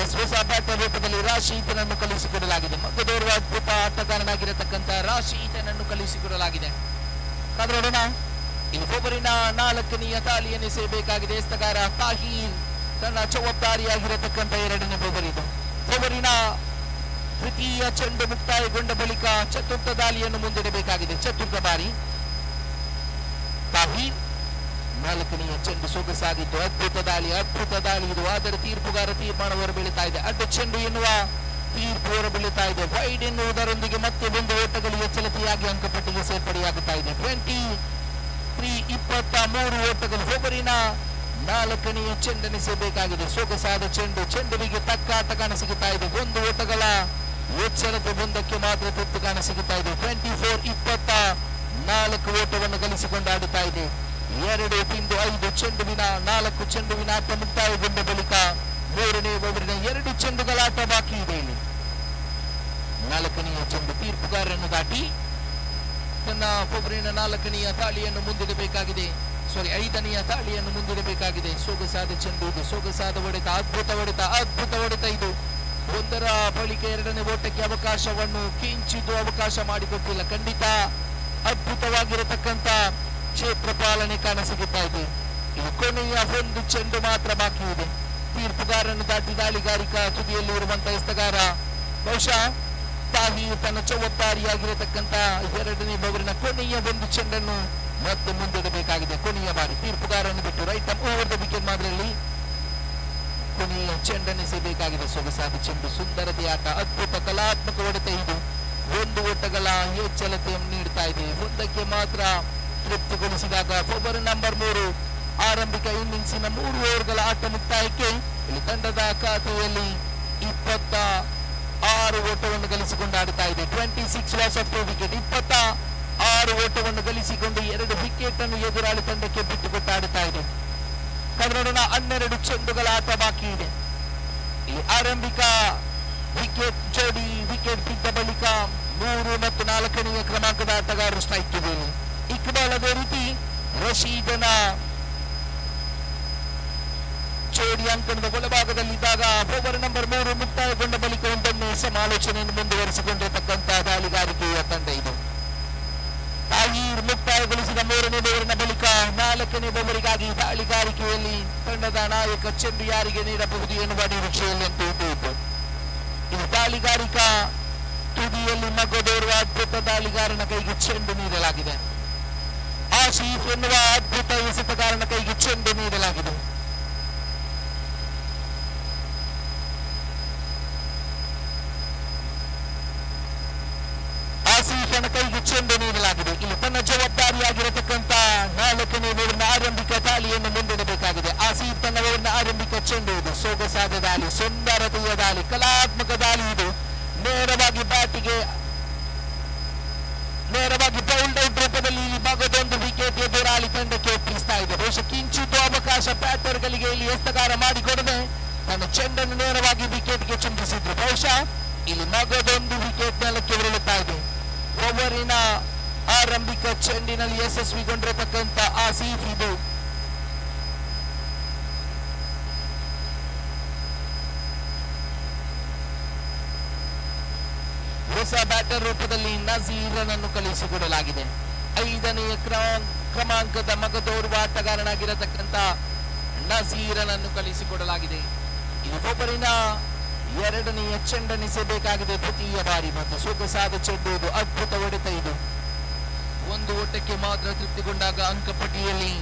ಹೊಸ ಬ್ಯಾಟರ್ ರೂಪದಲ್ಲಿ ರಾಶೀದನನ್ನು ಕಲಿಸಿಕೊಡಲಾಗಿದೆ. ಮಗದೋರ್ವ ಅದ್ಭುತ ಆಟಗಾರನಾಗಿರತಕ್ಕಂತ ರಾಶೀದನನ್ನು ಕಲಿಸಿಕೊಡಲಾಗಿದೆ. ಕಾದ್ರೋಣ ಇಲ್ಲಿ ಒಬ್ಬರಿನ 4ನೇ ದಾಳಿಯನ್ನು ಎಸೆಯಬೇಕಾಗಿದೆ. ಎಸ್ತಗಾರ ತಾಹೀರ್ ತನ್ನ ಜವಾಬ್ದಾರಿಯಾಗಿರತಕ್ಕಂತ 2ನೇ ಓವರ್ ಇದು. ಓವರಿನ ತೃತೀಯ ಚೆಂಡು ಮುಕ್ತಾಯಗೊಂಡ ಬಳಿಕ ಚತುರ್ಥ ದಾಳಿಯನ್ನು ಮುಂದಿಡಬೇಕಾಗಿದೆ. ಚತುರ್ಥ ಬಾರಿ ತಾಹೀರ್ 4ನೇ ಚೆಂಡು ಸೊಗಸಾಗಿದ್ದು ಅದ್ಭುತ ದಾಳಿ ಇದು. ಆದರೆ ತೀರ್ಪುಗಾರ ತೀರ್ಮಾನ ಹೊರಬೀಳುತ್ತಾ ಇದೆ. ಅಡ್ಡ ಚೆಂಡು ಎನ್ನುವ ತೀರ್ಪು ಹೊರಬೀಳುತ್ತಾ ಇದೆ. ವೈಡ್ ಎನ್ನುವುದರೊಂದಿಗೆ ಮತ್ತೆ 1 ಓಟಗಳು ಎಚ್ಚರಿಕೆಯಾಗಿ ಅಂಕಪಟ್ಟಿಗೆ ಸೇರ್ಪಡೆಯಾಗುತ್ತಾ ಇದೆ. 23 ಓಟಗಳು. ಒಬ್ಬರಿನ 4ನೇ ಚೆಂಡನ್ನು ಎಸೆಯಬೇಕಾಗಿದೆ. ಸೊಗಸಾದ ಚೆಂಡುವಿಗೆ ತಕ್ಕ ಆಟ ಕಾಣಸಿಗುತ್ತಾ ಇದೆ. 1 ಓಟಗಳ ಎಚ್ಚರಿಕೆ 1ಕ್ಕೆ ಮಾತ್ರ ತೃಪ್ತಿ ಕಾಣಸಿಗುತ್ತಾ ಇದೆ. 24 ಓಟವನ್ನು ಗಳಿಸಿಕೊಂಡಾಡುತ್ತಾ ಇದೆ. 2.5 ಚೆಂಡುವಿನ 4 ಚೆಂಡುವಿನ ಆಟ ಮುಕ್ತಾಯಗೊಂಡ ಬಳಿಕ 3ನೇ ಓವರಿನ 2 ಚೆಂಡುಗಳ ಆಟ ಬಾಕಿ ಇದೆ. ಇಲ್ಲಿ 4ನೇ ಚೆಂಡು ತೀರ್ಪುಗಾರರನ್ನು ದಾಟಿ ತನ್ನ ಓವರಿನ 4ನೇ ದಾಳಿಯನ್ನು ಮುಂದಿಡಬೇಕಾಗಿದೆ. 5ನೇ ದಾಳಿಯನ್ನು ಮುಂದಿಡಬೇಕಾಗಿದೆ. ಸೊಗಸಾದ ಚೆಂಡು ಇದು. ಸೊಗಸಾದ ಹೊಡೆತ, ಅದ್ಭುತ ಹೊಡೆತ ಇದು. ಒಂದರ ಬಳಿಕ ಎರಡನೇ ಓಟಕ್ಕೆ ಅವಕಾಶವನ್ನು ಕಿಂಚಿದ್ದು ಅವಕಾಶ ಮಾಡಿಕೊಟ್ಟಿಲ್ಲ. ಖಂಡಿತ ಅದ್ಭುತವಾಗಿರತಕ್ಕಂತ ಕ್ಷೇತ್ರ ಪಾಲನೆ ಕಾಣಸಿಗುತ್ತಾ ಇದೆ. ಇದು ಕೊನೆಯ ಒಂದು ಚೆಂಡು ಮಾತ್ರ ಬಾಕಿ ಇದೆ. ತೀರ್ಪುಗಾರನ್ನು ದಾಟಿ ದಾಳಿಗಾರಿಕ ತುದಿಯಲ್ಲಿ ಇರುವಂತಹ ಎಸ್ತಗಾರ ಬಹುಶಃ ತಾಹೀರ್ ತನ್ನ ಜವಾಬ್ದಾರಿಯಾಗಿರತಕ್ಕಂತ ಎರಡನೇ ಓವರಿನ ಕೊನೆಯ ಒಂದು ಚೆಂಡನ್ನು ಮತ್ತೆ ಮುಂದಿಡಬೇಕಾಗಿದೆ. ಕೊನೆಯ ಬಾರಿ ತೀರ್ಪುಗಾರನ್ನು ಬಿಟ್ಟು ರೈಟ್ ಓವರ್ ದ ವಿಕೆಟ್ ಮಾದರಿಯಲ್ಲಿ ಕೊನೆಯ ಚೆಂಡನ್ನು ಎಸೆಯಬೇಕಾಗಿದೆ. ಸೊಗಸಾದ ಚೆಂಡು, ಸುಂದರತೆ ಆಟ, ಅದ್ಭುತ ಕಲಾತ್ಮಕ ಹೊಡೆತ. ಇದು ಒಂದು ಓಟಗಳ ಹೆಚ್ಚಳತೆಯನ್ನು ನೀಡ್ತಾ ಇದೆ. ಒಂದಕ್ಕೆ ಮಾತ್ರ ತೃಪ್ತಿಗೊಳಿಸಿದಾಗ ಓವರ್ ನಂಬರ್ 3 ಆರಂಭಿಕ ಇನ್ನಿಂಗ್ಸಿನ 3 ಓವರ್ಗಳ ಆಟ ಮುಕ್ತಾಯಕ್ಕೆ ಇಲ್ಲಿ ತಂಡದ ಖಾತೆಯಲ್ಲಿ 26 ಓಟವನ್ನು ಗಳಿಸಿಕೊಂಡು ಆಡುತ್ತಾ ಇದೆ. 26 ಲಾಸ್ ಆಫ್ 2 ವಿಕೆಟ್, 26 ಓಟವನ್ನು ಗಳಿಸಿಕೊಂಡು 2 ವಿಕೆಟ್ ಅನ್ನು ಎದುರಾಳಿ ತಂಡಕ್ಕೆ ಬಿಟ್ಟುಕೊಟ್ಟು ಆಡುತ್ತಾ ಇದೆ. ಕನ್ನಡನ 12 ಚೆಂಡುಗಳ ಆಟ ಬಾಕಿ ಇದೆ. ಈ ಆರಂಭಿಕ ವಿಕೆಟ್ ಜೋಡಿ ವಿಕೆಟ್ ಬಿದ್ದ ಬಳಿಕ 3 ಮತ್ತು 4ನೇ ಕ್ರಮಾಂಕದ ಆಟಗಾರರು ಸ್ಟ್ರೈಕ್ ವೇಳೆ. ಇಕ್ಬಾಲ್ ಅದೇ ರೀತಿ ರಶೀದನ ಜೋಡಿ ಅಂಕಣದ ಒಳಭಾಗದಲ್ಲಿದ್ದಾಗ ಓವರ್ ನಂಬರ್ 3 ಮುಕ್ತಾಯಗೊಂಡ ಬಳಿಕ ಒಂದೊಮ್ಮೆ ಸಮಾಲೋಚನೆಯನ್ನು ಮುಂದುವರಿಸಿಕೊಂಡಿರತಕ್ಕಂತ ದಾಳಿಗಾರಿಕೆಯ ತಂಡ ಇದು. ತಾಹೀರ್ ಮುಕ್ತಾಯಗೊಳಿಸಿದ 3ನೇ ಓವರಿನ ಬಳಿಕ 4ನೇ ಓವರಿಗಾಗಿ ದಾಳಿಗಾರಿಕೆಯಲ್ಲಿ ತಂಡದ ನಾಯಕ ಚೆಂಡು ಯಾರಿಗೆ ನೀಡಬಹುದು ಎನ್ನುವ ನಿರೀಕ್ಷೆಯಲ್ಲಿ ಇತ್ತು. ಇದು ದಾಳಿಗಾರಿಕಾ ತುದಿಯಲ್ಲಿ ಮಗದೋರುವ ಅದ್ಭುತ ದಾಳಿಗಾರನ ಕೈಗೆ ಚೆಂಡು ನೀಡಲಾಗಿದೆ. ಆಶೀಫ್ ಎನ್ನುವ ಅದ್ಭುತ ಎಸೆತಗಾರನ ಕೈಗೆ ಚೆಂಡು ನೀಡಲಾಗಿದೆ. ಆಸೀಫನ ಕೈಗೆ ಚೆಂಡು ನೀಡಲಾಗಿದೆ. ಇಲ್ಲಿ ತನ್ನ ಜವಾಬ್ದಾರಿಯಾಗಿರತಕ್ಕಂತ 4ನೇ ಓವರಿನ ಆರಂಭಿಕ ದಾಳಿಯನ್ನು ಮುಂದಿಡಬೇಕಾಗಿದೆ. ಆಸೀಫ್ ತನ್ನ ಓವರಿನ ಆರಂಭಿಕ ಚೆಂಡು. ಇದು ಸೊಗಸಾದ ದಾಳಿ, ಸುಂದರತೆಯ ದಾಳಿ, ಕಲಾತ್ಮಕ ದಾಳಿ. ಇದು ನೇರವಾಗಿ ಬ್ಯಾಟಿಗೆ ಬೌಲ್ಡ್ ಔಟ್ ರೂಪದಲ್ಲಿ ಇಲ್ಲಿ ಮಗದೊಂದು ವಿಕೆಟ್ ಎದುರಾಳಿ ತಂಡಕ್ಕೆ ಒಪ್ಪಿಸ್ತಾ ಇದೆ. ಬಹುಶಃ ಕಿಂಚಿತ್ತು ಅವಕಾಶ ಬ್ಯಾಟರ್ಗಳಿಗೆ ಇಲ್ಲಿ ಎಸ್ತಗಾರ ಮಾಡಿಕೊಡದೆ ತನ್ನ ಚೆಂಡನ್ನು ನೇರವಾಗಿ ವಿಕೆಟ್ಗೆ ಚುಂಬಿಸಿದ್ರು. ಬಹುಶಃ ಇಲ್ಲಿ ಮಗದೊಂದು ವಿಕೆಟ್ ನೆಲಕ್ಕೆ ಉರುಳುತ್ತಾ ಇದೆ. ಓವರಿನ ಆರಂಭಿಕ ಚೆಂಡಿನಲ್ಲಿ ಯಶಸ್ವಿಗೊಂಡಿರತಕ್ಕಂತ ಆಸೀಫ್ ಇದು ಹೊಸ ಬ್ಯಾಟರ್ ರೂಪದಲ್ಲಿ ನಜೀರನನ್ನು ಕಳಿಸಿಕೊಡಲಾಗಿದೆ. 5ನೇ ಕ್ರಮಾಂಕದ ಮಗದೋರ್ವ ಆಟಗಾರನಾಗಿರತಕ್ಕಂತ ನಜೀರನನ್ನು ಕಳಿಸಿಕೊಡಲಾಗಿದೆ. ಇದು ಓವರಿನ 2ನೇ ಚೆಂಡನ್ನಿಸಬೇಕಾಗಿದೆ ದ್ವಿತೀಯ ಬಾರಿ ಮತ್ತು ಸೊಗಸಾದ ಚೆಂಡು. ಇದು ಅದ್ಭುತ ಹೊಡೆತ. ಇದು ಒಂದು ಓಟಕ್ಕೆ ಮಾತ್ರ ತೃಪ್ತಿಗೊಂಡಾಗ ಅಂಕಪಟ್ಟಿಯಲ್ಲಿ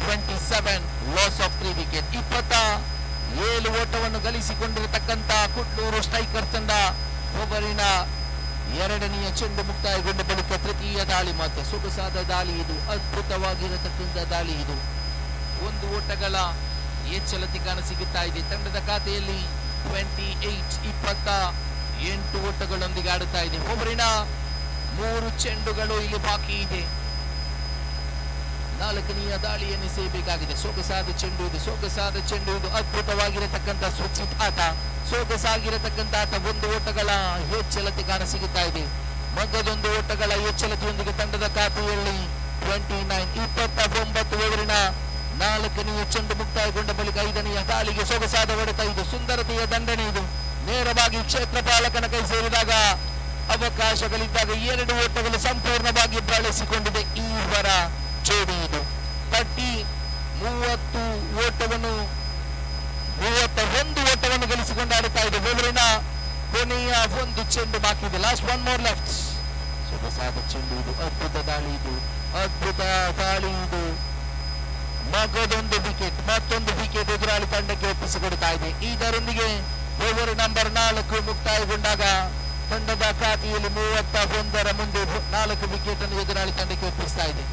27 ಲಾಸ್ ಆಫ್ 3 ವಿಕೆಟ್. 27 ಓಟವನ್ನು ಗಳಿಸಿಕೊಂಡಿರತಕ್ಕಂತ ಕುಡ್ಲೂರು ಸ್ಟ್ರೈಕರ್ಸ್ ತಂಡ ಓವರಿನ 2ನೇ ಚೆಂಡು ಮುಕ್ತಾಯಗೊಂಡ ಬಳಿಕ ತೃತೀಯ ದಾಳಿ ಮತ್ತು ಸೊಗಸಾದ ದಾಳಿ. ಇದು ಅದ್ಭುತವಾಗಿರತಕ್ಕಂಥ ದಾಳಿ. ಇದು ಒಂದು ಓಟಗಳ ಹೆಚ್ಚಳತೆ ಕಾಣಸಿಗುತ್ತಾ ಇದೆ. ತಂಡದ ಖಾತೆಯಲ್ಲಿ 28 ಓಟಗಳೊಂದಿಗೆ ಆಡುತ್ತಾ ಇದೆ. ಓವರಿನ 3 ಚೆಂಡುಗಳು ಇಲ್ಲಿ ಬಾಕಿ ಇದೆ. 4ನೇ ದಾಳಿಯನ್ನು ಸೇಬೇಕಾಗಿದೆ. ಸೊಗಸಾದ ಚೆಂಡು. ಇದು ಸೊಗಸಾದ ಚೆಂಡು. ಇದು ಅದ್ಭುತವಾಗಿರತಕ್ಕಂಥ ಸ್ವಚ್ಛಿತ ಆಟ, ಸೊಗಸಾಗಿರತಕ್ಕಂಥ ಆಟ. 1 ಓಟಗಳ ಹೆಚ್ಚಳತೆ ಕಾಣಸಿಗುತ್ತಾ ಇದೆ. ಮಗದೊಂದು ಓಟಗಳ ಹೆಚ್ಚಳತೆಯೊಂದಿಗೆ ತಂಡದ ಖಾತೆಯಲ್ಲಿ 29 ಓವರಿನ 4ನೇ ಚೆಂಡು ಮುಕ್ತಾಯಗೊಂಡ ಬಳಿಕ 5ನೇ ದಾಳಿಗೆ ಸೊಗಸಾದ ಹೊಡೆತ. ಇದು ಸುಂದರತೆಯ ದಂಡನೆ. ಇದು ನೇರವಾಗಿ ಕ್ಷೇತ್ರ ಪಾಲಕನ ಕೈ ಸೇರಿದಾಗ ಅವಕಾಶಗಳಿದ್ದಾಗ 2 ಓಟಗಳು ಸಂಪೂರ್ಣವಾಗಿ ಬಳಸಿಕೊಂಡಿದೆ ಇವರ ಜೋಡಿ. ಇದು ತಟ್ಟಿ 31 ಓಟವನ್ನು ಗಳಿಸಿಕೊಂಡು ಆಡುತ್ತಾ ಇದೆ. ಓವರಿನ ಕೊನೆಯ ಒಂದು ಚೆಂಡು ಬಾಕಿ ಇದೆ. Last 1 more left. ಸೊಗಸಾದ ಚೆಂಡು. ಇದು ಅದ್ಭುತ ದಾಳಿ. ಇದು ಅದ್ಭುತ ದಾಳಿ. ಇದು ಮಗದೊಂದು ವಿಕೆಟ್, ಮತ್ತೊಂದು ವಿಕೆಟ್ ಎದುರಾಳಿ ತಂಡಕ್ಕೆ ಒಪ್ಪಿಸಿಕೊಡ್ತಾ ಇದೆ. ಇದರೊಂದಿಗೆ ಓವರ್ ನಂಬರ್ 4 ಮುಕ್ತಾಯಗೊಂಡಾಗ ತಂಡದ ಖಾತೆಯಲ್ಲಿ 31ರ ಮುಂದೆ 4 ವಿಕೆಟ್ ಅನ್ನು ಎದುರಾಳಿ ತಂಡಕ್ಕೆ ಒಪ್ಪಿಸ್ತಾ ಇದೆ.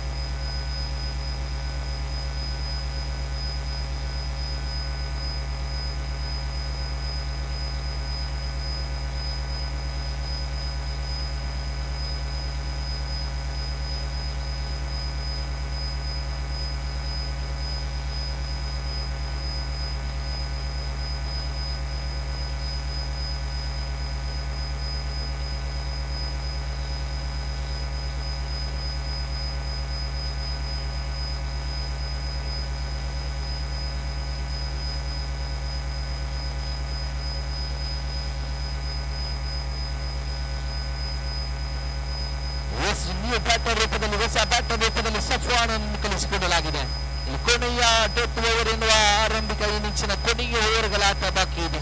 ಡೆತ್ ಓವರ್ ಎನ್ನುವ ಆರಂಭಿಕ ಇನ್ನಿಂಗ್ಸಿನ ಕೊನೆಯ ಓವರ್ಗಳ ಆಟ ಬಾಕಿ ಇದೆ.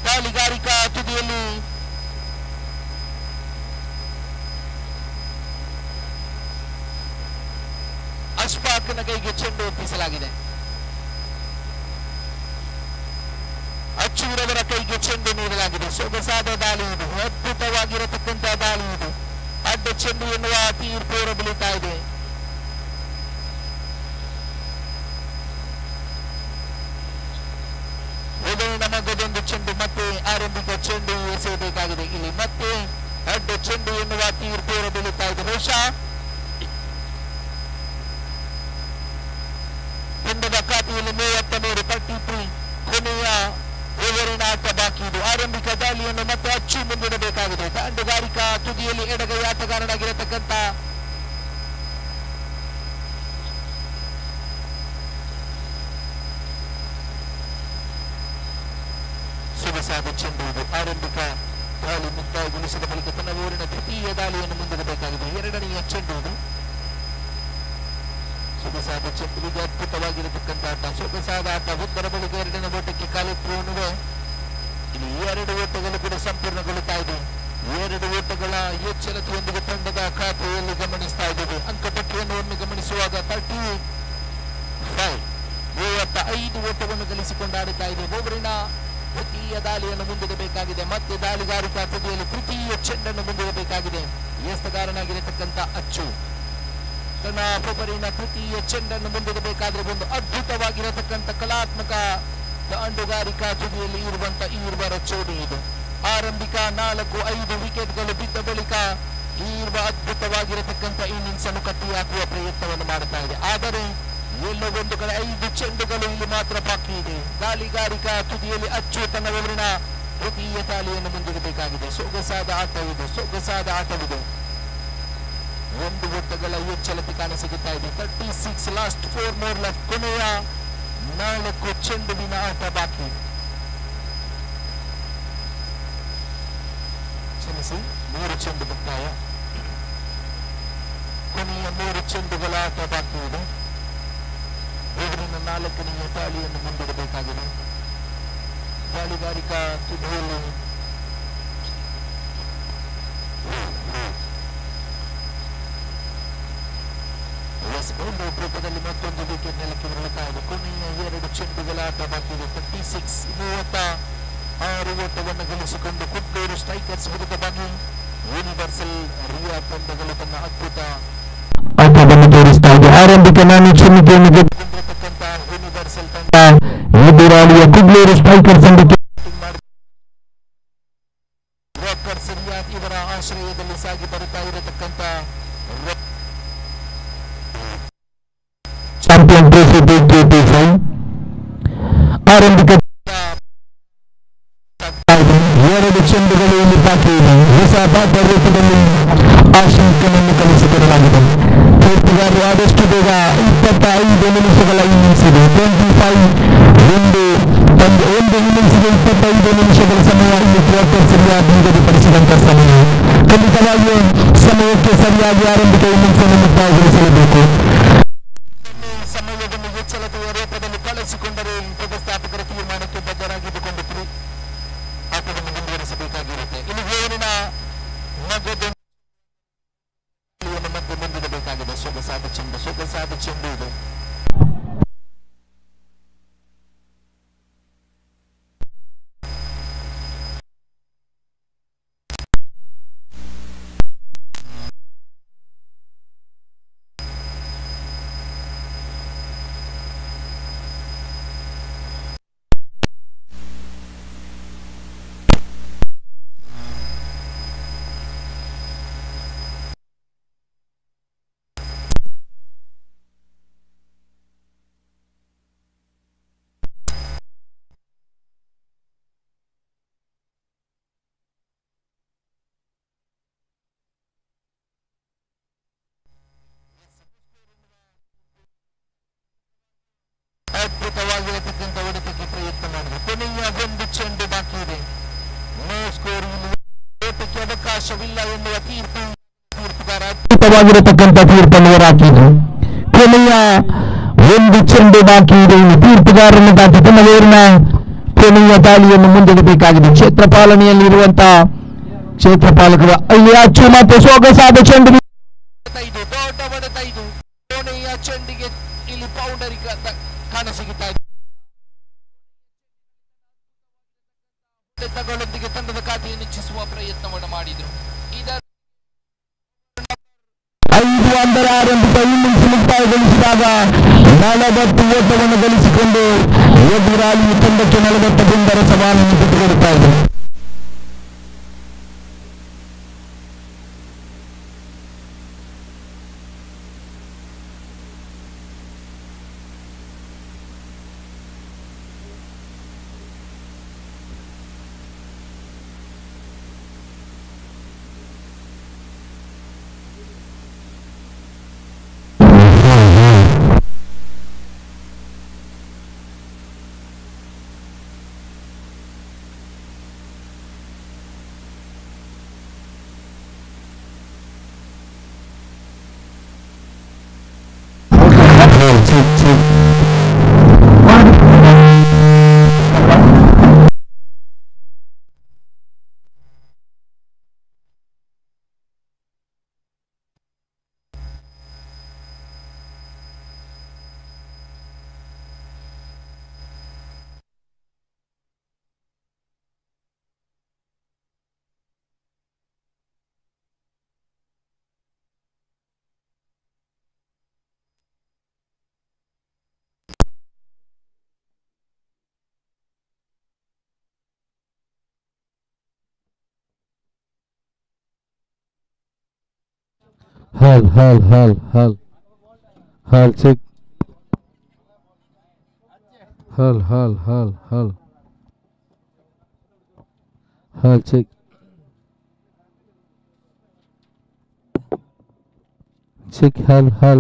ದಾಳಿಗಾರಿಕಾ ತುದಿಯಲ್ಲಿ ಅಶ್ಫಾಕ್ನ ಕೈಗೆ ಚೆಂಡು ಒಪ್ಪಿಸಲಾಗಿದೆ. ಅಚ್ಚೂರವರ ಕೈಗೆ ಚೆಂಡು ನೀಡಲಾಗಿದೆ. ಸೊಗಸಾದ ದಾಳಿ ಇದು, ಅದ್ಭುತವಾಗಿರತಕ್ಕಂತಹ ದಾಳಿ ಇದು. ಅಡ್ಡ ಚೆಂಡು ಎನ್ನುವ ತೀರ್ಪು ಹೊರಬೀಳುತ್ತಾ ಇದೆ. ನಮಗದೊಂದು ಚೆಂಡು ಮತ್ತೆ ಆರಂಭಿಕ ಚೆಂಡು ಎಸೆಯಬೇಕಾಗಿದೆ. ಇಲ್ಲಿ ಮತ್ತೆ ಅಡ್ಡ ಚೆಂಡು ಎನ್ನುವ ತೀರ್ಪು ಹೊರಬೀಳುತ್ತಾ ಇದೆ. ಬಹುಶಃ ತಂಡದ ಖಾತೆಯಲ್ಲಿ 33 ಕೊನೆಯ ಓವರಿನ ಆಟ ಬಾಕಿ ಇದು. ಆರಂಭಿಕ ದಾಳಿಯನ್ನು ಮತ್ತೆ ಅಚ್ಚು ಮುಂದಿಡಬೇಕಾಗಿದೆ. ದಾಂಡುಗಾರಿಕಾ ತುದಿಯಲ್ಲಿ ಎಡಗೈ ಆಟಗಾರನಾಗಿರತಕ್ಕಂಥ ಸೊಗಸಾದ ಚೆಂಡು ಇದು. ಆರಂಭಿಕ ದಾಳಿ ಮುಕ್ತಾಯಗೊಳಿಸಿದ ಬಳಿಕ ತನ್ನ ಓವರಿನ ದ್ವಿತೀಯ ದಾಳಿಯನ್ನು ಮುಂದಿಡಬೇಕಾಗಿದೆ. ಎರಡನೆಯ ಚೆಂಡು ಇದು. ಸೊಗಸಾದ ಚೆಂಡು, ಅದ್ಭುತವಾಗಿರತಕ್ಕಂಥ ಆಟ, ಸೊಗಸಾದ ಆಟ. ಒಂದರ ಬಳಿಕ ಎರಡನೇ ಓಟಕ್ಕೆ ಕಾಲಿಟ್ಟುವೆ. ಇಲ್ಲಿ 2 ಓಟಗಳು ಕೂಡ ಸಂಪೂರ್ಣಗೊಳ್ಳುತ್ತಾ ಇದೆ. 2 ಓಟಗಳ ಎಚ್ಚರಿಕೆಯೊಂದಿಗೆ ತಂಡದ ಖಾತೆಯಲ್ಲಿ ಗಮನಿಸ್ತಾ ಇದ್ದೇವೆ. ಅಂಕಪಟ್ಟಿಯನ್ನು ಒಮ್ಮೆ ಗಮನಿಸುವಾಗ 35 ಓಟವನ್ನು ಗಳಿಸಿಕೊಂಡಾಡುತ್ತಾ ಇದೆ. ಓವರಿನ ದ್ವಿತೀಯ ದಾಳಿಯನ್ನು ಮುಂದಿಡಬೇಕಾಗಿದೆ. ಮತ್ತೆ ದಾಳಿಗಾರಿಕಾ ತುದಿಯಲ್ಲಿ ತೃತೀಯ ಚೆಂಡನ್ನು ಮುಂದಿಡಬೇಕಾಗಿದೆ. ಎಸ್ತಗಾರನಾಗಿರತಕ್ಕಂಥ ಅಚ್ಚು ತನ್ನ ಒಬ್ಬರಿನ ತೃತೀಯ ಚೆಂಡನ್ನು ಮುಂದಿಡಬೇಕಾದ್ರೆ ಒಂದು ಅದ್ಭುತವಾಗಿರತಕ್ಕಂಥ ಕಲಾತ್ಮಕ ದಾಂಡುಗಾರಿಕಾ ತುದಿಯಲ್ಲಿ ಇರುವಂತ ಈರ್ವರ ಜೋಡಿ ಇದು. ಆರಂಭಿಕ 4-5 ವಿಕೆಟ್ಗಳು ಬಿದ್ದ ಬಳಿಕ ಈರ್ವ ಅದ್ಭುತವಾಗಿರತಕ್ಕಂಥ ಇನ್ನಿಂಗ್ಸ್ ಅನ್ನು ಕಟ್ಟಿ ಹಾಕುವ ಪ್ರಯತ್ನವನ್ನು ಮಾಡುತ್ತಾ ಇದೆ. ಆದರೆ ಎಲ್ಲೋ ಒಂದು ಕಡೆ 5 ಚೆಂಡುಗಳು ಇಲ್ಲಿ ಮಾತ್ರ ಬಾಕಿ ಇದೆ. ದಾಳಿಗಾರಿಕಾ ತುದಿಯಲ್ಲಿ ಅಚ್ಚು ತನ್ನ ಒಬ್ಬರಿನ ತೃತೀಯ ದಾಳಿಯನ್ನು ಮುಂದಿಡಬೇಕಾಗಿದೆ. ಸೊಗಸಾದ ಆಟವಿದೆ, ಸೊಗಸಾದ ಆಟವಿದೆ. 1 ಓಟಗಳ ಎಚ್ಚರಿಕೆ ಕಾಣಸಿಗುತ್ತಾ ಇದೆ. 36 ಲಾಸ್ಟ್ 4 more left. ಕೊನೆಯ 4 ಚೆಂಡುವಿನ ಆಟ ಬಾಕಿ. ಕ್ಷಮಿಸಿ, 3 ಚೆಂಡು ಮುಕ್ತಾಯ. ಕೊನೆಯ 3 ಚೆಂಡುಗಳ ಆಟ ಬಾಕಿ ಇದೆ. ಓವರಿನ 4ನೆಯ ದಾಳಿಯನ್ನು ಮುಂದಿಡಬೇಕಾಗಿದೆ. ದಾಳಿಗಾರಿಕಾ ತುದಿಯಲ್ಲಿ ರೂಪದಲ್ಲಿ ಮತ್ತೊಂದು ವಿಕೆಟ್ ನೆಲಕ್ಕೆ ಬರುತ್ತಾ ಇದೆ. ಕೊನೆಯ 2 ಚೆಂಡುಗಳ ಆಟ ಬಾಕಿ ಇದೆ. 36 ಓಟವನ್ನು ಗಳಿಸಿಕೊಂಡು ಕುಡ್ಡೂರು ಸ್ಟ್ರೈಕರ್ಸ್ ವಿರುದ್ಧವಾಗಿ ಯೂನಿವರ್ಸಲ್ ರಿಯಾ ತಂಡಗಳು ತನ್ನ ಅದ್ಭುತ ಆಟವನ್ನು ತೋರಿಸ್ತಾ ಇದೆ. ಆರಂಭಿಕ 4 ಚೆಂಡುಗಳನ್ನು ಗೆದ್ದಿರತಕ್ಕಂಥ ಯೂನಿವರ್ಸಲ್ ತಂಡ ಈ ದಾಳಿಯ ಕುಡ್ಡೂರು ಸ್ಟ್ರೈಕರ್ಸ್ ರಾಕರ್ಸ್ ರಿಯಾದ್ ಇವರ ಆಶ್ರಯದಲ್ಲಿ ಸಾಗಿ ಬರುತ್ತಾ ಇರತಕ್ಕಂಥ ಚಾಂಪಿಯನ್ ಟ್ರೋಫಿ ಆರಂಭಿಕ 2 ಚೆಂಡುಗಳು ಇಲ್ಲಿ ಬಾಕಿ ಇದೆ. ಹೊಸ ಬ್ಯಾಟರ್ ರೂಪದಲ್ಲಿ ಆಶಂಕನನ್ನು ಕಳಿಸಿಕೊಡಲಾಗಿದೆ. ತೀರ್ಪುಗಾರರು ಆದಷ್ಟು ಬೇಗ 25 ನಿಮಿಷಗಳ ಇನ್ನಿಂಗ್ಸ್ ಇದೆ. 25 ಒಂದು ಇನ್ನಿಂಗ್ಸ್ಗೆ 25 ನಿಮಿಷಗಳ ಸಮಯ ಇಲ್ಲಿ ಕ್ರಿಕೆಟರ್ ಸರಿಯಾಗಿ ನಿಗದಿಪಡಿಸಿದಂತಹ ಸಮಯ. ಖಂಡಿತವಾಗಿಯೂ ಸಮಯಕ್ಕೆ ಸರಿಯಾಗಿ ಆರಂಭಿಕ ಇನ್ನಿಂಗ್ಸ್ ಅನ್ನು ಮುಕ್ತಾಯಗೊಳಿಸಲೇಬೇಕು. ಸಮಯವನ್ನು ಎಚ್ಚರಿಕೆಯ ರೂಪದಲ್ಲಿ ಬಳಸಿಕೊಂಡರೆ ವ್ಯವಸ್ಥಾಪಕರ ತೀರ್ಮಾನಕ್ಕೆ ಬದ್ಧರಾಗಿದ್ದುಕೊಂಡು ಆಟವನ್ನು ಮುಂದುವರಿಸಬೇಕಾಗಿರುತ್ತೆ. ಇಲ್ಲಿ ಗೋಲಿನ ಮತ್ತೆ ಮುಂದಿಡಬೇಕಾಗಿದೆ. ಸೊಗಸಾದ ಚೆಂಡು, ಸೊಗಸಾದ ಚೆಂಡು ಇದು. ಅದ್ಭುತವಾಗಿರತಕ್ಕಂಥ ಹೊಡೆತಕ್ಕೆ ಪ್ರಯತ್ನ ಮಾಡಿದೆ. ಕೊನೆಯ 1 ಚೆಂಡು ಬಾಕಿ ಇದೆ. ನೋ ಸ್ಕೋರ್, ಓಟಕ್ಕೆ ಅವಕಾಶವಿಲ್ಲ ಎನ್ನುವ ತೀರ್ಪುಗಾರ ಅದ್ಭುತವಾಗಿರತಕ್ಕಂಥ ತೀರ್ಪನ್ನು ಹೊರಹಾಕಿದ್ರು. ಕೊನೆಯ ಒಂದು ಚೆಂಡು ಬಾಕಿ ಇದೆ. ತೀರ್ಪುಗಾರರನ್ನು ದಾಟಿ ತನ್ನ ವೇರಿನ ಕೊನೆಯ ದಾಳಿಯನ್ನು ಮುಂದಿಡಬೇಕಾಗಿದೆ. ಕ್ಷೇತ್ರ ಪಾಲನೆಯಲ್ಲಿರುವಂತಹ ಕ್ಷೇತ್ರಪಾಲಕರು ಅಲ್ಲಿ ಅಚ್ಚು ಮತ್ತು ಸೊಗಸಾದ ಚೆಂಡು ದೊಡ್ಡ ಹೊಡೆತೈದು ಕೊನೆಯ ಚೆಂಡಿಗೆ ಇಲ್ಲಿ ಬೌಂಡರಿ ಕಾಣಸಿಗುತ್ತಾ ಇದೆ. ಹೊಡೆತಗಳೊಂದಿಗೆ ತಂಡದ ಖಾತೆಯನ್ನು ಹೆಚ್ಚಿಸುವ ಪ್ರಯತ್ನವನ್ನು ಮಾಡಿದ್ರು. ಇದರ 5 ಅಂದರೆ ಆರಂಭಿಕ ಇನ್ನಿಂಗ್ಸ್ ಮುಕ್ತಾಯಗೊಳಿಸಿದಾಗ 40 ಓಟವನ್ನು ಗಳಿಸಿಕೊಂಡು ಎದುರಾಳಿ ತಂಡಕ್ಕೆ 40 ಗುಂಡರ ಸವಾಲನ್ನು ಬಿಟ್ಟುಕೊಡುತ್ತಾ ಇದೆ. Hal check. Hal check. Check hal.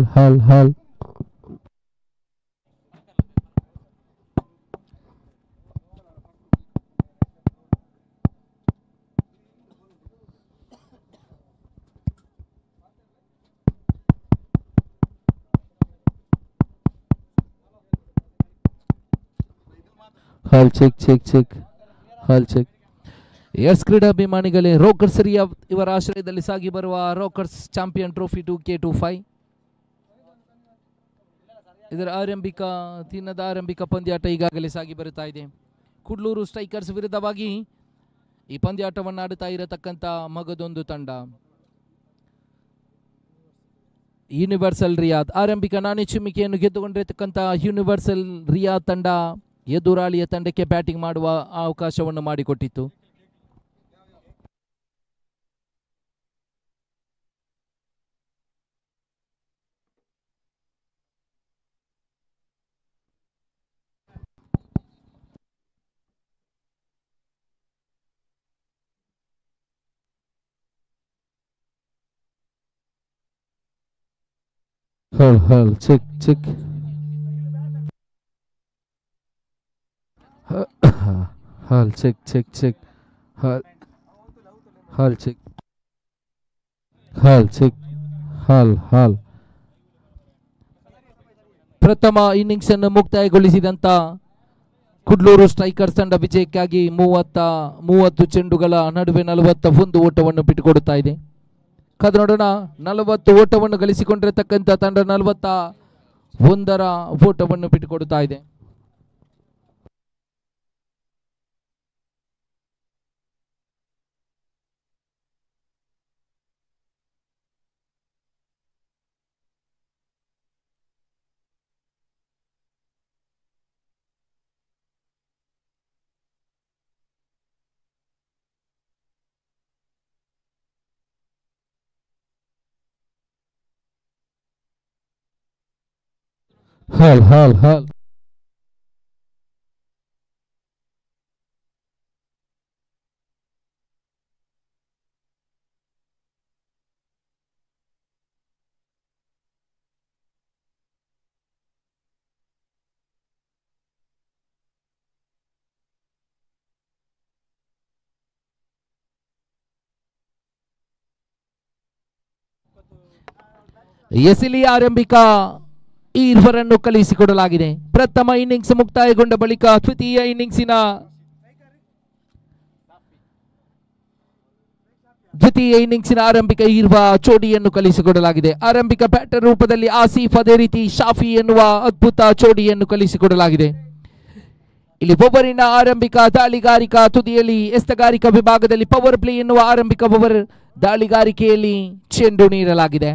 Hal check. Hal check. Yes ಕ್ರೀಡಾಭಿಮಾನಿಗಳೇ, ರೋಕರ್ಸ್ ಇವರ ಆಶ್ರಯದಲ್ಲಿ ಸಾಗಿ ಬರುವ ರೋಕರ್ಸ್ ಚಾಂಪಿಯನ್ ಟ್ರೋಫಿ 2K25 ಇದರ ದಿನದ ಆರಂಭಿಕ ಪಂದ್ಯಾಟ ಈಗಾಗಲೇ ಸಾಗಿ ಬರುತ್ತಾ ಇದೆ. ಕುಡ್ಲೂರು ಸ್ಟ್ರೈಕರ್ಸ್ ವಿರುದ್ಧವಾಗಿ ಈ ಪಂದ್ಯಾಟವನ್ನು ಆಡುತ್ತಾ ಇರತಕ್ಕಂಥ ಮಗದೊಂದು ತಂಡ ಯೂನಿವರ್ಸಲ್ ರಿಯಾದ್. ಆರಂಭಿಕ ನಾಣ್ಯಚುಮಿಕೆಯನ್ನು ಗೆದ್ದುಕೊಂಡಿರತಕ್ಕಂಥ ಯೂನಿವರ್ಸಲ್ ರಿಯಾದ್ ತಂಡ ಎದುರಾಳಿಯ ತಂಡಕ್ಕೆ ಬ್ಯಾಟಿಂಗ್ ಮಾಡುವ ಅವಕಾಶವನ್ನು ಮಾಡಿಕೊಟ್ಟಿತ್ತು. Hal check. Hal check. Hal check. Hal. ಪ್ರಥಮ ಇನ್ನಿಂಗ್ಸ್ ಅನ್ನು ಮುಕ್ತಾಯಗೊಳಿಸಿದಂತ ಕುಡ್ಲೂರು ಸ್ಟ್ರೈಕರ್ಸ್ ತಂಡ ವಿಜಯಕ್ಕಾಗಿ 30 ಚೆಂಡುಗಳ ನಡುವೆ 41 ಓಟವನ್ನು ಬಿಟ್ಟುಕೊಡುತ್ತಾ ಇದೆ. ಕಾದು ನೋಡೋಣ. 40 ಓಟವನ್ನು ಗಳಿಸಿಕೊಂಡಿರತಕ್ಕಂಥ ತಂಡ 41ರ ಓಟವನ್ನು ಬಿಟ್ಟುಕೊಡುತ್ತಾ ಇದೆ. Hal. ಎಸಿಲಿ ಆರಂಭಿಕ ಈರ್ವರನ್ನು ಕಳುಹಿಸಿಕೊಡಲಾಗಿದೆ. ಪ್ರಥಮ ಇನ್ನಿಂಗ್ಸ್ ಮುಕ್ತಾಯಗೊಂಡ ಬಳಿಕ ದ್ವಿತೀಯ ಇನ್ನಿಂಗ್ಸಿನ ಆರಂಭಿಕ ಈರ್ವ ಜೋಡಿಯನ್ನು ಕಳಿಸಿಕೊಡಲಾಗಿದೆ. ಆರಂಭಿಕ ಬ್ಯಾಟರ್ ರೂಪದಲ್ಲಿ ಆಸೀಫ್, ಅದೇ ರೀತಿ ಶಾಫಿ ಎನ್ನುವ ಅದ್ಭುತ ಜೋಡಿಯನ್ನು ಕಳಿಸಿಕೊಡಲಾಗಿದೆ. ಇಲ್ಲಿ ಓವರಿನ ಆರಂಭಿಕ ದಾಳಿಗಾರಿಕಾ ತುದಿಯಲ್ಲಿ ಎಸೆತಗಾರಿಕಾ ವಿಭಾಗದಲ್ಲಿ ಪವರ್ ಪ್ಲೇ ಎನ್ನುವ ಆರಂಭಿಕ ಓವರ್ ದಾಳಿಗಾರಿಕೆಯಲ್ಲಿ ಚೆಂಡು ನೀಡಲಾಗಿದೆ.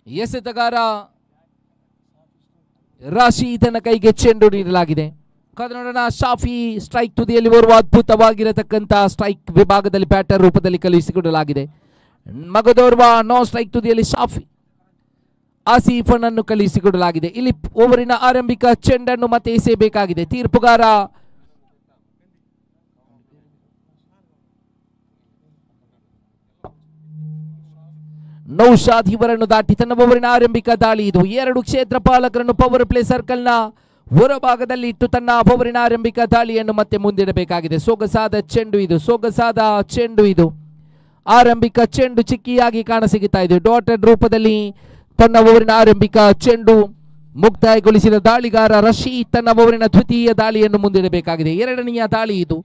ಎಸೆತಗಾರ ರಾಶೀದನ ಕೈಗೆ ಚೆಂಡು ನೀಡಲಾಗಿದೆ. ಕನ್ನಡನ ಶಾಫಿ ಸ್ಟ್ರೈಕ್ ತುದಿಯಲ್ಲಿ ಓರ್ವ ಅದ್ಭುತವಾಗಿರತಕ್ಕಂಥ ಸ್ಟ್ರೈಕ್ ವಿಭಾಗದಲ್ಲಿ ಬ್ಯಾಟರ್ ರೂಪದಲ್ಲಿ ಕಳುಹಿಸಿಕೊಡಲಾಗಿದೆ. ಮಗದೋರ್ವ ನೋ ಸ್ಟ್ರೈಕ್ ತುದಿಯಲ್ಲಿ ಶಾಫಿ ಆಸೀಫನನ್ನು ಕಳುಹಿಸಿಕೊಡಲಾಗಿದೆ. ಇಲ್ಲಿ ಓವರಿನ ಆರಂಭಿಕ ಚೆಂಡನ್ನು ಮತ್ತೆ ಎಸೆಯಬೇಕಾಗಿದೆ. ತೀರ್ಪುಗಾರ ನೌಶಾದ್ ಇವರನ್ನು ದಾಟಿ ತನ್ನ ಓವರಿನ ಆರಂಭಿಕ ದಾಳಿ ಇದು. 2 ಕ್ಷೇತ್ರಪಾಲಕರನ್ನು ಪವರ್ ಪ್ಲೇ ಸರ್ಕಲ್ನ ಹೊರಭಾಗದಲ್ಲಿ ಇಟ್ಟು ತನ್ನ ಓವರಿನ ಆರಂಭಿಕ ದಾಳಿಯನ್ನು ಮತ್ತೆ ಮುಂದಿಡಬೇಕಾಗಿದೆ. ಸೊಗಸಾದ ಚೆಂಡು ಇದು. ಆರಂಭಿಕ ಚೆಂಡು ಚಿಕ್ಕಿಯಾಗಿ ಕಾಣಸಿಗುತ್ತಾ ಇದೆ. ಡಾಟೆಡ್ ರೂಪದಲ್ಲಿ ತನ್ನ ಓವರಿನ ಆರಂಭಿಕ ಚೆಂಡು ಮುಕ್ತಾಯಗೊಳಿಸಿದ ದಾಳಿಗಾರ ರಶೀದ್ ತನ್ನ ಓವರಿನ ದ್ವಿತೀಯ ದಾಳಿಯನ್ನು ಮುಂದಿಡಬೇಕಾಗಿದೆ. 2ನೆಯ ದಾಳಿ ಇದು.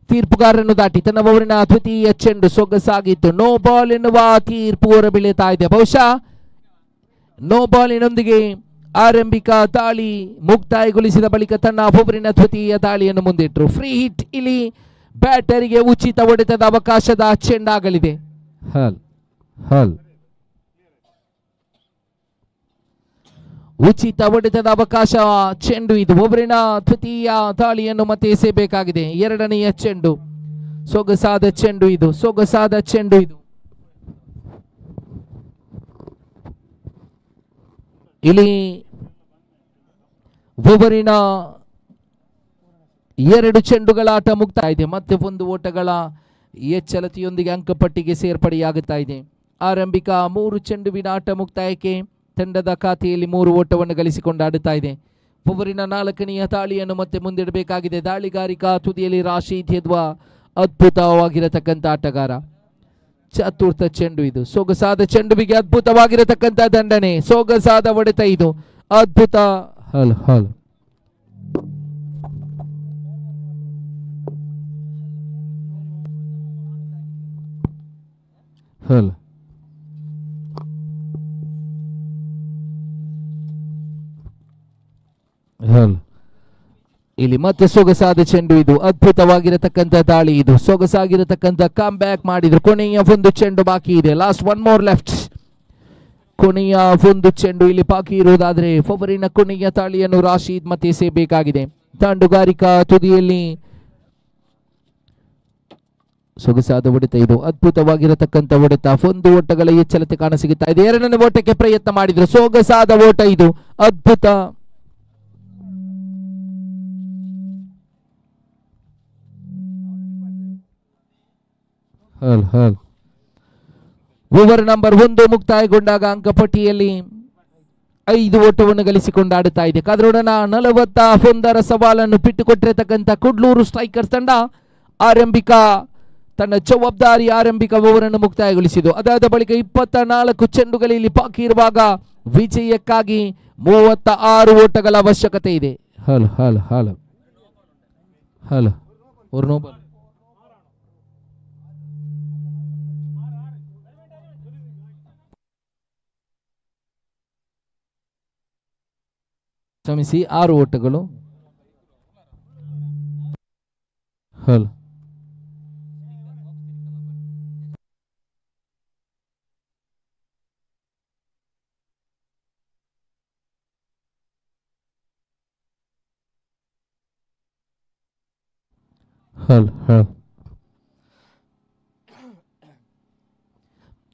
ತೀರ್ಪುಗಾರರನ್ನು ದಾಟಿ ತನ್ನ ಓವರಿನ ದ್ವಿತೀಯ ಚೆಂಡು ಸೊಗಸಾಗಿತ್ತು. ನೋ ಬಾಲ್ ಎನ್ನುವ ತೀರ್ಪು ಹೊರಬೀಳುತ್ತಾ ಇದೆ. ಬಹುಶಃ ನೋ ಬಾಲಿನೊಂದಿಗೆ ಆರಂಭಿಕ ದಾಳಿ ಮುಕ್ತಾಯಗೊಳಿಸಿದ ಬಳಿಕ ತನ್ನ ಓವರಿನ ದ್ವಿತೀಯ ದಾಳಿಯನ್ನು ಮುಂದಿಟ್ಟರು. Free hit. ಇಲ್ಲಿ ಬ್ಯಾಟರಿಗೆ ಉಚಿತ ಹೊಡೆತದ ಅವಕಾಶದ ಚೆಂಡಾಗಲಿದೆ. ಉಚಿತ ಹೊಡೆತದ ಅವಕಾಶ ಚೆಂಡು ಇದು. ಓವರಿನ ದ್ವಿತೀಯ ದಾಳಿಯನ್ನು ಮತ್ತೆ ಎಸೆಯಬೇಕಾಗಿದೆ. 2ನೆಯ ಚೆಂಡು. ಸೊಗಸಾದ ಚೆಂಡು ಇದು. ಇಲ್ಲಿ ಓವರಿನ 2 ಚೆಂಡುಗಳ ಆಟ ಮುಕ್ತಾಯ ಇದೆ. ಮತ್ತೆ 1 ಓಟಗಳ ಎಚ್ಚರಿಕೆಯೊಂದಿಗೆ ಅಂಕಪಟ್ಟಿಗೆ ಸೇರ್ಪಡೆಯಾಗುತ್ತಾ ಇದೆ. ಆರಂಭಿಕ 3 ಚೆಂಡುವಿನ ಆಟ ಮುಕ್ತಾಯಕ್ಕೆ ತಂಡದ ಖಾತೆಯಲ್ಲಿ 3 ಓಟವನ್ನು ಗಳಿಸಿಕೊಂಡಾಡುತ್ತಾ ಇದೆ. ಓವರಿನ 4ನೆಯ ದಾಳಿಯನ್ನು ಮತ್ತೆ ಮುಂದಿಡಬೇಕಾಗಿದೆ. ದಾಳಿಗಾರಿಕಾ ತುದಿಯಲ್ಲಿ ರಾಶೀದ್ ಎನ್ನುವ ಅದ್ಭುತವಾಗಿರತಕ್ಕಂಥ ಆಟಗಾರ. ಚತುರ್ಥ ಚೆಂಡು ಇದು. ಸೊಗಸಾದ ಚೆಂಡುವಿಗೆ ಅದ್ಭುತವಾಗಿರತಕ್ಕಂಥ ದಂಡನೆ. ಸೊಗಸಾದ ಹೊಡೆತ ಇದು. ಅದ್ಭುತ. ಇಲ್ಲಿ ಮತ್ತೆ ಸೊಗಸಾದ ಚೆಂಡು ಇದು. ಅದ್ಭುತವಾಗಿರತಕ್ಕಂಥ ದಾಳಿ ಇದು. ಸೊಗಸಾಗಿರತಕ್ಕಂಥ ಕಮ್ ಬ್ಯಾಕ್ ಮಾಡಿದ್ರು. ಕೊನೆಯ 1 ಚೆಂಡು ಬಾಕಿ ಇದೆ. Last 1 more left. ಕೊನೆಯ 1 ಚೆಂಡು ಇಲ್ಲಿ ಬಾಕಿ ಇರುವುದಾದ್ರೆ ಓವರಿನ ಕೊನೆಯ ದಾಳಿಯನ್ನು ರಾಶೀದ್ ಮತ್ತೆ ಎಸೆಯಬೇಕಾಗಿದೆ. ದಾಂಡುಗಾರಿಕಾ ತುದಿಯಲ್ಲಿ ಸೊಗಸಾದ ಹೊಡೆತ ಇದು. ಅದ್ಭುತವಾಗಿರತಕ್ಕಂಥ ಹೊಡೆತ. 1 ಓಟಗಳ ಎಚ್ಚರಿಕೆ ಕಾಣಸಿಗುತ್ತಾ ಇದೆ. 2ನೇ ಓಟಕ್ಕೆ ಪ್ರಯತ್ನ ಮಾಡಿದ್ರು. ಸೊಗಸಾದ ಓಟ ಇದು. ಅದ್ಭುತ. ಓವರ್ ನಂಬರ್ 1 ಮುಕ್ತಾಯಗೊಂಡಾಗ ಅಂಕಪಟ್ಟಿಯಲ್ಲಿ 5 ಓಟವನ್ನು ಗಳಿಸಿಕೊಂಡಾಡುತ್ತಾ ಇದೆ. ಕದ್ರೋಡನ 41ರ ಸವಾಲನ್ನು ಬಿಟ್ಟುಕೊಟ್ಟಿರತಕ್ಕಂಥ ಕುಡ್ಲೂರು ಸ್ಟ್ರೈಕರ್ಸ್ ತಂಡ ತನ್ನ ಜವಾಬ್ದಾರಿ ಆರಂಭಿಕ ಓವರನ್ನು ಮುಕ್ತಾಯಗೊಳಿಸಿತು. ಅದಾದ ಬಳಿಕ 24 ಚೆಂಡುಗಳಲ್ಲಿ ಬಾಕಿ ಇರುವಾಗ ವಿಜಯಕ್ಕಾಗಿ 36 ಓಟಗಳ ಅವಶ್ಯಕತೆ ಇದೆ. ಕ್ಷಮಿಸಿ, 6 ಓಟಗಳು.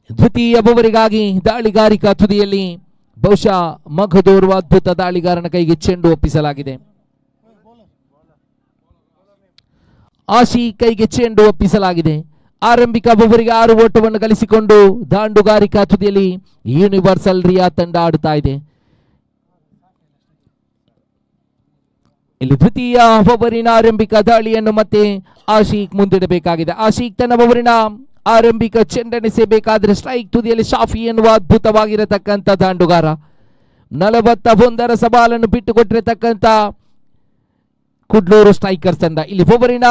ದ್ವಿತೀಯ ಓವರಿಗಾಗಿ ದಾಳಿಗಾರಿಕಾ ತುದಿಯಲ್ಲಿ ಬಹುಶಃ ಮಗದೋರ್ವ ಅದ್ಭುತ ದಾಳಿಗಾರನ ಕೈಗೆ ಚೆಂಡು ಒಪ್ಪಿಸಲಾಗಿದೆ. ಆಶಿ ಕೈಗೆ ಚೆಂಡು ಒಪ್ಪಿಸಲಾಗಿದೆ. ಆರಂಭಿಕ ಓವರಿಗೆ 6 ಓಟವನ್ನು ಗಳಿಸಿಕೊಂಡು ದಾಂಡುಗಾರಿಕಾ ತುದಿಯಲ್ಲಿ ಯೂನಿವರ್ಸಲ್ ರಿಯಾ ತಂಡ ಆಡುತ್ತಾ ಇದೆ. ಇಲ್ಲಿ ದ್ವಿತೀಯ ಓವರಿನ ಆರಂಭಿಕ ದಾಳಿಯನ್ನು ಮತ್ತೆ ಆಶೀಕ್ ಮುಂದಿಡಬೇಕಾಗಿದೆ. ಆಶೀಕ್ ತನ್ನ ಓವರಿನ ಆರಂಭಿಕ ಚೆಂಡೆಸೆಯಬೇಕಾದ್ರೆ ಸ್ಟ್ರೈಕ್ ತುದಿಯಲ್ಲಿ ಶಾಫಿ ಎನ್ನುವ ಅದ್ಭುತವಾಗಿರತಕ್ಕಂಥ ದಾಂಡುಗಾರ 41ರ ಸವಾಲನ್ನು ಬಿಟ್ಟುಕೊಟ್ಟಿರತಕ್ಕಂಥ ಕುಡ್ಲೂರು ಸ್ಟ್ರೈಕರ್ಸ್ ತಂಡ. ಇಲ್ಲಿ ಓವರಿನ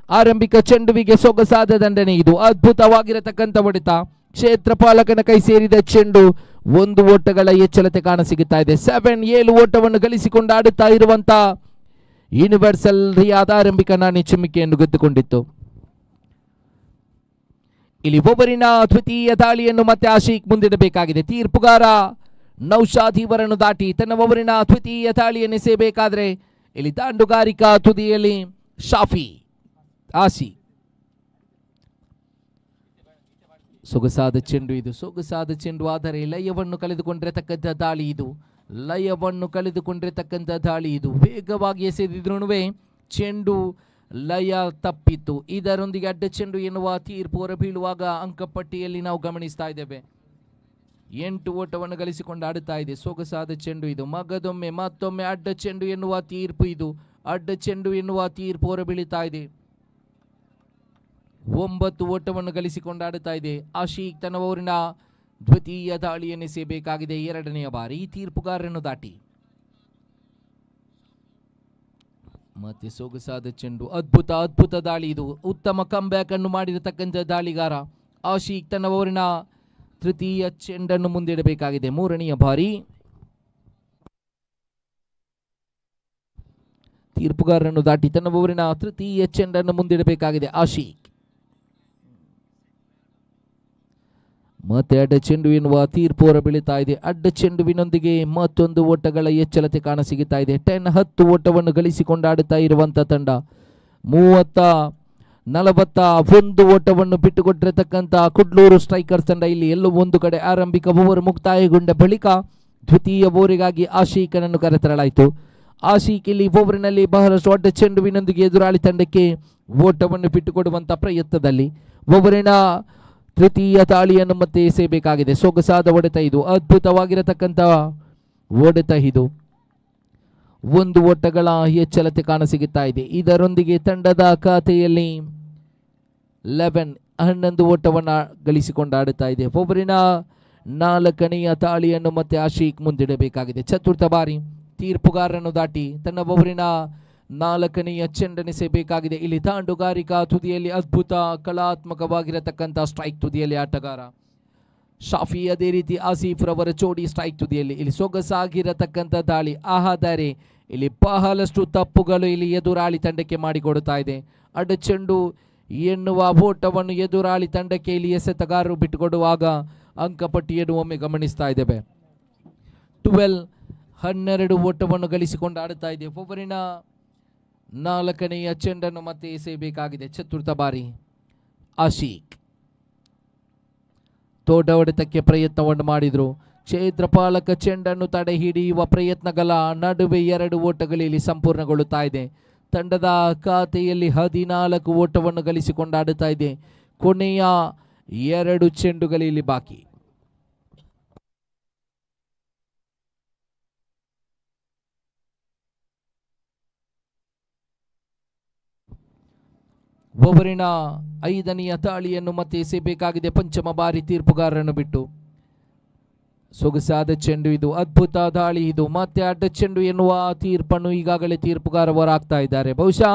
ಆರಂಭಿಕ ಚೆಂಡುವಿಗೆ ಸೊಗಸಾದ ದಂಡನೆ. ಇದು ಅದ್ಭುತವಾಗಿರತಕ್ಕಂಥ ಹೊಡೆತ. ಕ್ಷೇತ್ರಪಾಲಕನ ಕೈ ಸೇರಿದ ಚೆಂಡು 1 ಓಟಗಳ ಎಚ್ಚಲತೆ ಕಾಣಸಿಗುತ್ತಾ ಇದೆ. 7 ಓಟವನ್ನು ಗಳಿಸಿಕೊಂಡು ಆಡುತ್ತಾ ಇರುವಂತ ಯೂನಿವರ್ಸಲ್ ರಿಯಾದ್ ಆರಂಭಿಕ ನಾಣ್ಯ ಚಿಮ್ಮಿಕೆಯನ್ನು ಗೆದ್ದುಕೊಂಡಿತ್ತು. ಇಲ್ಲಿ ಓವರಿನ ದ್ವಿತೀಯ ದಾಳಿಯನ್ನು ಮತ್ತೆ ಆಶೀಕ್ ಮುಂದಿಡಬೇಕಾಗಿದೆ. ತೀರ್ಪುಗಾರ ನೌಶಾದ್ ಇವರನ್ನು ದಾಟಿ ತನ್ನ ಓವರಿನ ದ್ವಿತೀಯ ದಾಳಿಯನ್ನು ಎಸೆಯಬೇಕಾದ್ರೆ ಇಲ್ಲಿ ದಾಂಡುಗಾರಿಕಾ ತುದಿಯಲ್ಲಿ ಶಾಫಿ ಆಶೀಕ್. ಸೊಗಸಾದ ಚೆಂಡು ಇದು, ಸೊಗಸಾದ ಚೆಂಡು. ಆದರೆ ಲಯವನ್ನು ಕಳೆದುಕೊಂಡಿರತಕ್ಕಂಥ ದಾಳಿ ಇದು, ಲಯವನ್ನು ಕಳೆದುಕೊಂಡಿರತಕ್ಕಂಥ ದಾಳಿ ಇದು. ವೇಗವಾಗಿ ಎಸೆದಿದ್ರೂ ಚೆಂಡು ಲಯ ತಪ್ಪಿತ್ತು. ಇದರೊಂದಿಗೆ ಅಡ್ಡ ಚೆಂಡು ಎನ್ನುವ ತೀರ್ಪು ಹೊರಬೀಳುವಾಗ ಅಂಕಪಟ್ಟಿಯಲ್ಲಿ ನಾವು ಗಮನಿಸ್ತಾ ಇದ್ದೇವೆ. 8 ಓಟವನ್ನು ಗಳಿಸಿಕೊಂಡು ಆಡುತ್ತಾ ಇದೆ. ಸೊಗಸಾದ ಚೆಂಡು ಇದು. ಮಗದೊಮ್ಮೆ ಮತ್ತೊಮ್ಮೆ ಅಡ್ಡ ಚೆಂಡು ಎನ್ನುವ ತೀರ್ಪು ಇದು. ಅಡ್ಡ ಚೆಂಡು ಎನ್ನುವ ತೀರ್ಪು ಹೊರಬೀಳುತ್ತಾ ಇದೆ. 9 ಓಟವನ್ನು ಗಳಿಸಿಕೊಂಡು ಆಡುತ್ತಾ ಇದೆ. ಆಶೀಕ್ ತನ್ನ ಊರಿನ ದ್ವಿತೀಯ ದಾಳಿಯನ್ನು ಎಸೆಯಬೇಕಾಗಿದೆ 2ನೇ ಬಾರಿ ಈ ತೀರ್ಪುಗಾರರನ್ನು ದಾಟಿ. ಮತ್ತೆ ಸೊಗಸಾದ ಚೆಂಡು. ಅದ್ಭುತ ದಾಳಿ ಇದು. ಉತ್ತಮ ಕಂಬ್ಯಾಕ್ ಅನ್ನು ಮಾಡಿರತಕ್ಕಂಥ ದಾಳಿಗಾರ ಆಶೀಕ್ ತನ್ನ ಊರಿನ ತೃತೀಯ ಚೆಂಡನ್ನು ಮುಂದಿಡಬೇಕಾಗಿದೆ 3ನೇ ಬಾರಿ. ತೀರ್ಪುಗಾರರನ್ನು ದಾಟಿ ತನ್ನ ಊರಿನ ತೃತೀಯ ಚೆಂಡನ್ನು ಮುಂದಿಡಬೇಕಾಗಿದೆ ಆಶೀಕ್. ಮತ್ತೆ ಅಡ್ಡ ಚೆಂಡು ಎನ್ನುವ ತೀರ್ಪು ಹೊರಬೀಳುತ್ತಾ ಇದೆ. ಅಡ್ಡ ಚೆಂಡುವಿನೊಂದಿಗೆ ಮತ್ತೊಂದು ಓಟಗಳ ಎಚ್ಚಲತೆ ಕಾಣಸಿಗುತ್ತಾ ಇದೆ. 10 ಓಟವನ್ನು ಗಳಿಸಿಕೊಂಡು ಆಡುತ್ತಾ ಇರುವಂತ ತಂಡ 41 ಓಟವನ್ನು ಬಿಟ್ಟುಕೊಟ್ಟಿರತಕ್ಕಂಥ ಕುಡ್ಲೂರು ಸ್ಟ್ರೈಕರ್ಸ್ ತಂಡ ಇಲ್ಲಿ ಎಲ್ಲೋ ಒಂದು ಕಡೆ ಆರಂಭಿಕ ಓವರ್ ಮುಕ್ತಾಯಗೊಂಡ ಬಳಿಕ ದ್ವಿತೀಯ ಓವರಿಗಾಗಿ ಆಶೀಕನನ್ನು ಕರೆತರಲಾಯಿತು. ಆಶೀಕ್ ಇಲ್ಲಿ ಓವರಿನಲ್ಲಿ ಬಹಳಷ್ಟು ಅಡ್ಡ ಚೆಂಡುವಿನೊಂದಿಗೆ ಎದುರಾಳಿ ತಂಡಕ್ಕೆ ಓಟವನ್ನು ಬಿಟ್ಟುಕೊಡುವಂತ ಪ್ರಯತ್ನದಲ್ಲಿ ಓವರಿನ ತೃತೀಯ ದಾಳಿಯನ್ನು ಮತ್ತೆ ಎಸೆಯಬೇಕಾಗಿದೆ. ಸೊಗಸಾದ ಹೊಡೆತ ಇದು, ಅದ್ಭುತವಾಗಿರತಕ್ಕಂಥ ಹೊಡೆತ ಇದು. 1 ಓಟಗಳ ಎಚ್ಚಲತೆ ಕಾಣಸಿಗುತ್ತಾ ಇದೆ. ಇದರೊಂದಿಗೆ ತಂಡದ ಖಾತೆಯಲ್ಲಿ 11 ಓಟವನ್ನು ಗಳಿಸಿಕೊಂಡು ಆಡುತ್ತಾ ಇದೆ. ಓವರಿನ 4ನೆಯ ದಾಳಿಯನ್ನು ಮತ್ತೆ ಆಶೀಕ್ ಮುಂದಿಡಬೇಕಾಗಿದೆ. ಚತುರ್ಥ ಬಾರಿ ತೀರ್ಪುಗಾರರನ್ನು ದಾಟಿ ತನ್ನ ಓವರಿನ 4ನೆಯ ಚೆಂಡನೆಸೆಯಬೇಕಾಗಿದೆ. ಇಲ್ಲಿ ದಾಂಡುಗಾರಿಕಾ ತುದಿಯಲ್ಲಿ ಅದ್ಭುತ ಕಲಾತ್ಮಕವಾಗಿರತಕ್ಕಂಥ ಸ್ಟ್ರೈಕ್ ತುದಿಯಲ್ಲಿ ಆಟಗಾರ ಶಾಫಿ, ಅದೇ ರೀತಿ ಆಸೀಫ್ ರವರ ಜೋಡಿ ಸ್ಟ್ರೈಕ್ ತುದಿಯಲ್ಲಿ. ಇಲ್ಲಿ ಸೊಗಸಾಗಿರತಕ್ಕಂಥ ದಾಳಿ. ಆದರೆ ಇಲ್ಲಿ ಬಹಳಷ್ಟು ತಪ್ಪುಗಳು ಇಲ್ಲಿ ಎದುರಾಳಿ ತಂಡಕ್ಕೆ ಮಾಡಿಕೊಡುತ್ತಾ ಇದೆ. ಅಡ್ಡ ಚೆಂಡು ಎನ್ನುವ ಓಟವನ್ನು ಎದುರಾಳಿ ತಂಡಕ್ಕೆ ಇಲ್ಲಿ ಎಸೆತಗಾರರು ಬಿಟ್ಟುಕೊಡುವಾಗ ಅಂಕಪಟ್ಟಿಯನ್ನು ಒಮ್ಮೆ ಗಮನಿಸ್ತಾ ಇದ್ದೇವೆ. 12 ಓಟವನ್ನು ಗಳಿಸಿಕೊಂಡು ಆಡುತ್ತಾ ಇದೆ. ಓವರಿನ 4ನೆಯ ಚೆಂಡನ್ನು ಮತ್ತೆ ಎಸೆಯಬೇಕಾಗಿದೆ. ಚತುರ್ಥ ಬಾರಿ ಆಶೀಕ್ ತೋಟ ಹೊಡೆತಕ್ಕೆ ಪ್ರಯತ್ನವನ್ನು ಮಾಡಿದ್ರು. ಕ್ಷೇತ್ರಪಾಲಕ ಚೆಂಡನ್ನು ತಡೆ ಹಿಡಿಯುವ ಪ್ರಯತ್ನಗಳ ನಡುವೆ 2 ಓಟಗಳಲ್ಲಿ ಸಂಪೂರ್ಣಗೊಳ್ಳುತ್ತಾ ಇದೆ. ತಂಡದ ಖಾತೆಯಲ್ಲಿ 14 ಓಟವನ್ನು ಗಳಿಸಿಕೊಂಡು ಆಡುತ್ತಾ ಇದೆ. ಕೊನೆಯ 2 ಚೆಂಡುಗಳಲ್ಲಿ ಬಾಕಿ. ಓವರಿನ 5ನೆಯ ದಾಳಿಯನ್ನು ಮತ್ತೆ ಎಸೆಯಬೇಕಾಗಿದೆ ಪಂಚಮ ಬಾರಿ ತೀರ್ಪುಗಾರರನ್ನು ಬಿಟ್ಟು. ಸೊಗಸಾದ ಚೆಂಡು ಇದು, ಅದ್ಭುತ ದಾಳಿ ಇದು. ಮತ್ತೆ ಅಡ್ಡ ಚೆಂಡು ಎನ್ನುವ ತೀರ್ಪನ್ನು ಈಗಾಗಲೇ ತೀರ್ಪುಗಾರ ಹೊರಾಗ್ತಾ ಇದ್ದಾರೆ. ಬಹುಶಃ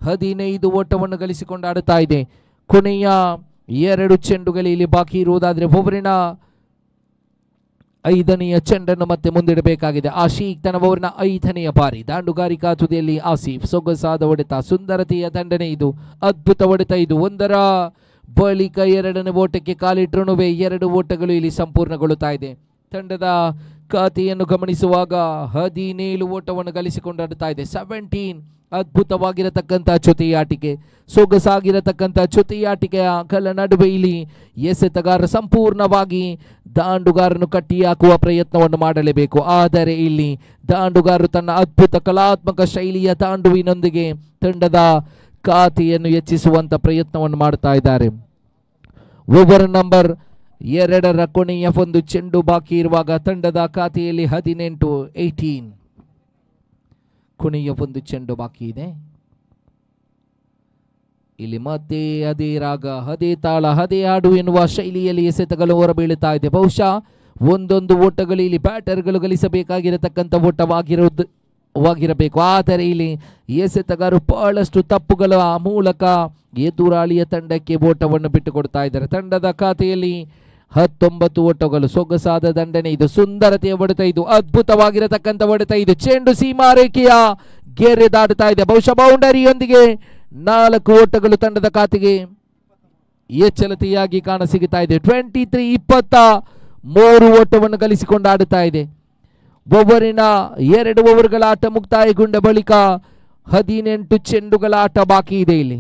15 ಓಟವನ್ನು ಗಳಿಸಿಕೊಂಡು ಆಡುತ್ತಾ ಇದೆ. ಕೊನೆಯ 2 ಚೆಂಡುಗಳಲ್ಲಿ ಬಾಕಿ ಇರುವುದಾದರೆ ಓವರಿನ 5ನೆಯ ಚೆಂಡನ್ನು ಮತ್ತೆ ಮುಂದಿಡಬೇಕಾಗಿದೆ. ಆಶೀಕ್ ತನ್ನ ಓವರಿನ 5ನೆಯ ಬಾರಿ ದಾಂಡುಗಾರಿಕಾ ತುದಿಯಲ್ಲಿ ಆಸೀಫ್. ಸೊಗಸಾದ ಹೊಡೆತ, ಸುಂದರತೆಯ ದಂಡನೆ ಇದು, ಅದ್ಭುತ ಹೊಡೆತ ಇದು. 1ರ ಬಳಿಕ 2ನೇ ಓಟಕ್ಕೆ ಕಾಲಿಟ್ಟರೂ 2 ಓಟಗಳು ಇಲ್ಲಿ ಸಂಪೂರ್ಣಗೊಳ್ಳುತ್ತಾ ಇದೆ. ತಂಡದ ಖಾತೆಯನ್ನು ಗಮನಿಸುವಾಗ 17 ಓಟವನ್ನು ಗಳಿಸಿಕೊಂಡು ಆಡುತ್ತಾ ಇದೆ. 17 ಅದ್ಭುತವಾಗಿರತಕ್ಕಂಥ ಜೊತೆಯಾಟಿಕೆ, ಸೊಗಸಾಗಿರತಕ್ಕಂಥ ಜೊತೆಯಾಟಿಕೆಯ ಕಲ ನಡುವೆ ಇಲ್ಲಿ ಎಸೆತಗಾರ ಸಂಪೂರ್ಣವಾಗಿ ದಾಂಡುಗಾರನು ಕಟ್ಟಿ ಹಾಕುವ ಪ್ರಯತ್ನವನ್ನು ಮಾಡಲೇಬೇಕು. ಆದರೆ ಇಲ್ಲಿ ದಾಂಡುಗಾರರು ತನ್ನ ಅದ್ಭುತ ಕಲಾತ್ಮಕ ಶೈಲಿಯ ತಾಂಡುವಿನೊಂದಿಗೆ ತಂಡದ ಖಾತೆಯನ್ನು ಹೆಚ್ಚಿಸುವಂತ ಪ್ರಯತ್ನವನ್ನು ಮಾಡ್ತಾ ಇದ್ದಾರೆ. ಓವರ್ ನಂಬರ್ 2ರ ಕೊನೆಯ 1 ಚೆಂಡು ಬಾಕಿ ಇರುವಾಗ ತಂಡದ ಖಾತೆಯಲ್ಲಿ 18 ಕೊನೆಯ 1 ಚೆಂಡು ಬಾಕಿ ಇದೆ. ಇಲ್ಲಿ ಮತ್ತೆ ಅದೇ ರಾಗ, ಅದೇ ತಾಳ, ಅದೇ ಹಾಡು ಎನ್ನುವ ಶೈಲಿಯಲ್ಲಿ ಎಸೆತಗಳು ಹೊರಬೀಳುತ್ತಾ ಇದೆ. ಬಹುಶಃ ಒಂದೊಂದು ಓಟಗಳು ಇಲ್ಲಿ ಬ್ಯಾಟರ್ಗಳು ಗಳಿಸಬೇಕಾಗಿರತಕ್ಕಂಥ ಓಟವಾಗಿರಬೇಕು. ಆದರೆ ಇಲ್ಲಿ ಎಸೆತಗಾರರು ಬಹಳಷ್ಟು ತಪ್ಪುಗಳ ಮೂಲಕ ಎದುರಾಳಿಯ ತಂಡಕ್ಕೆ ಓಟವನ್ನು ಬಿಟ್ಟುಕೊಡ್ತಾ ಇದ್ದಾರೆ. ತಂಡದ ಖಾತೆಯಲ್ಲಿ 19 ಓಟಗಳು. ಸೊಗಸಾದ ದಂಡನೆ ಇದು, ಸುಂದರತೆಯ ಹೊಡೆತ ಇದು, ಅದ್ಭುತವಾಗಿರತಕ್ಕಂಥ ಹೊಡೆತ ಇದು. ಚೆಂಡು ಸೀಮಾರೇಖೆಯ ಗೆರೆ ದಾಟುತ್ತಾ ಇದೆ. ಬಹುಶಃ ಬೌಂಡರಿಯೊಂದಿಗೆ 4 ಓಟಗಳು ತಂಡದ ಖಾತೆಗೆ ಎಚ್ಚಲತೆಯಾಗಿ ಕಾಣಸಿಗುತ್ತಾ ಇದೆ. 23 ಓಟವನ್ನು ಗಳಿಸಿಕೊಂಡು ಆಡುತ್ತಾ ಇದೆ. ಓವರಿನ 2 ಓವರ್ಗಳ ಆಟ ಮುಕ್ತಾಯಗೊಂಡ ಬಳಿಕ 18 ಚೆಂಡುಗಳ ಆಟ ಬಾಕಿ ಇದೆ. ಇಲ್ಲಿ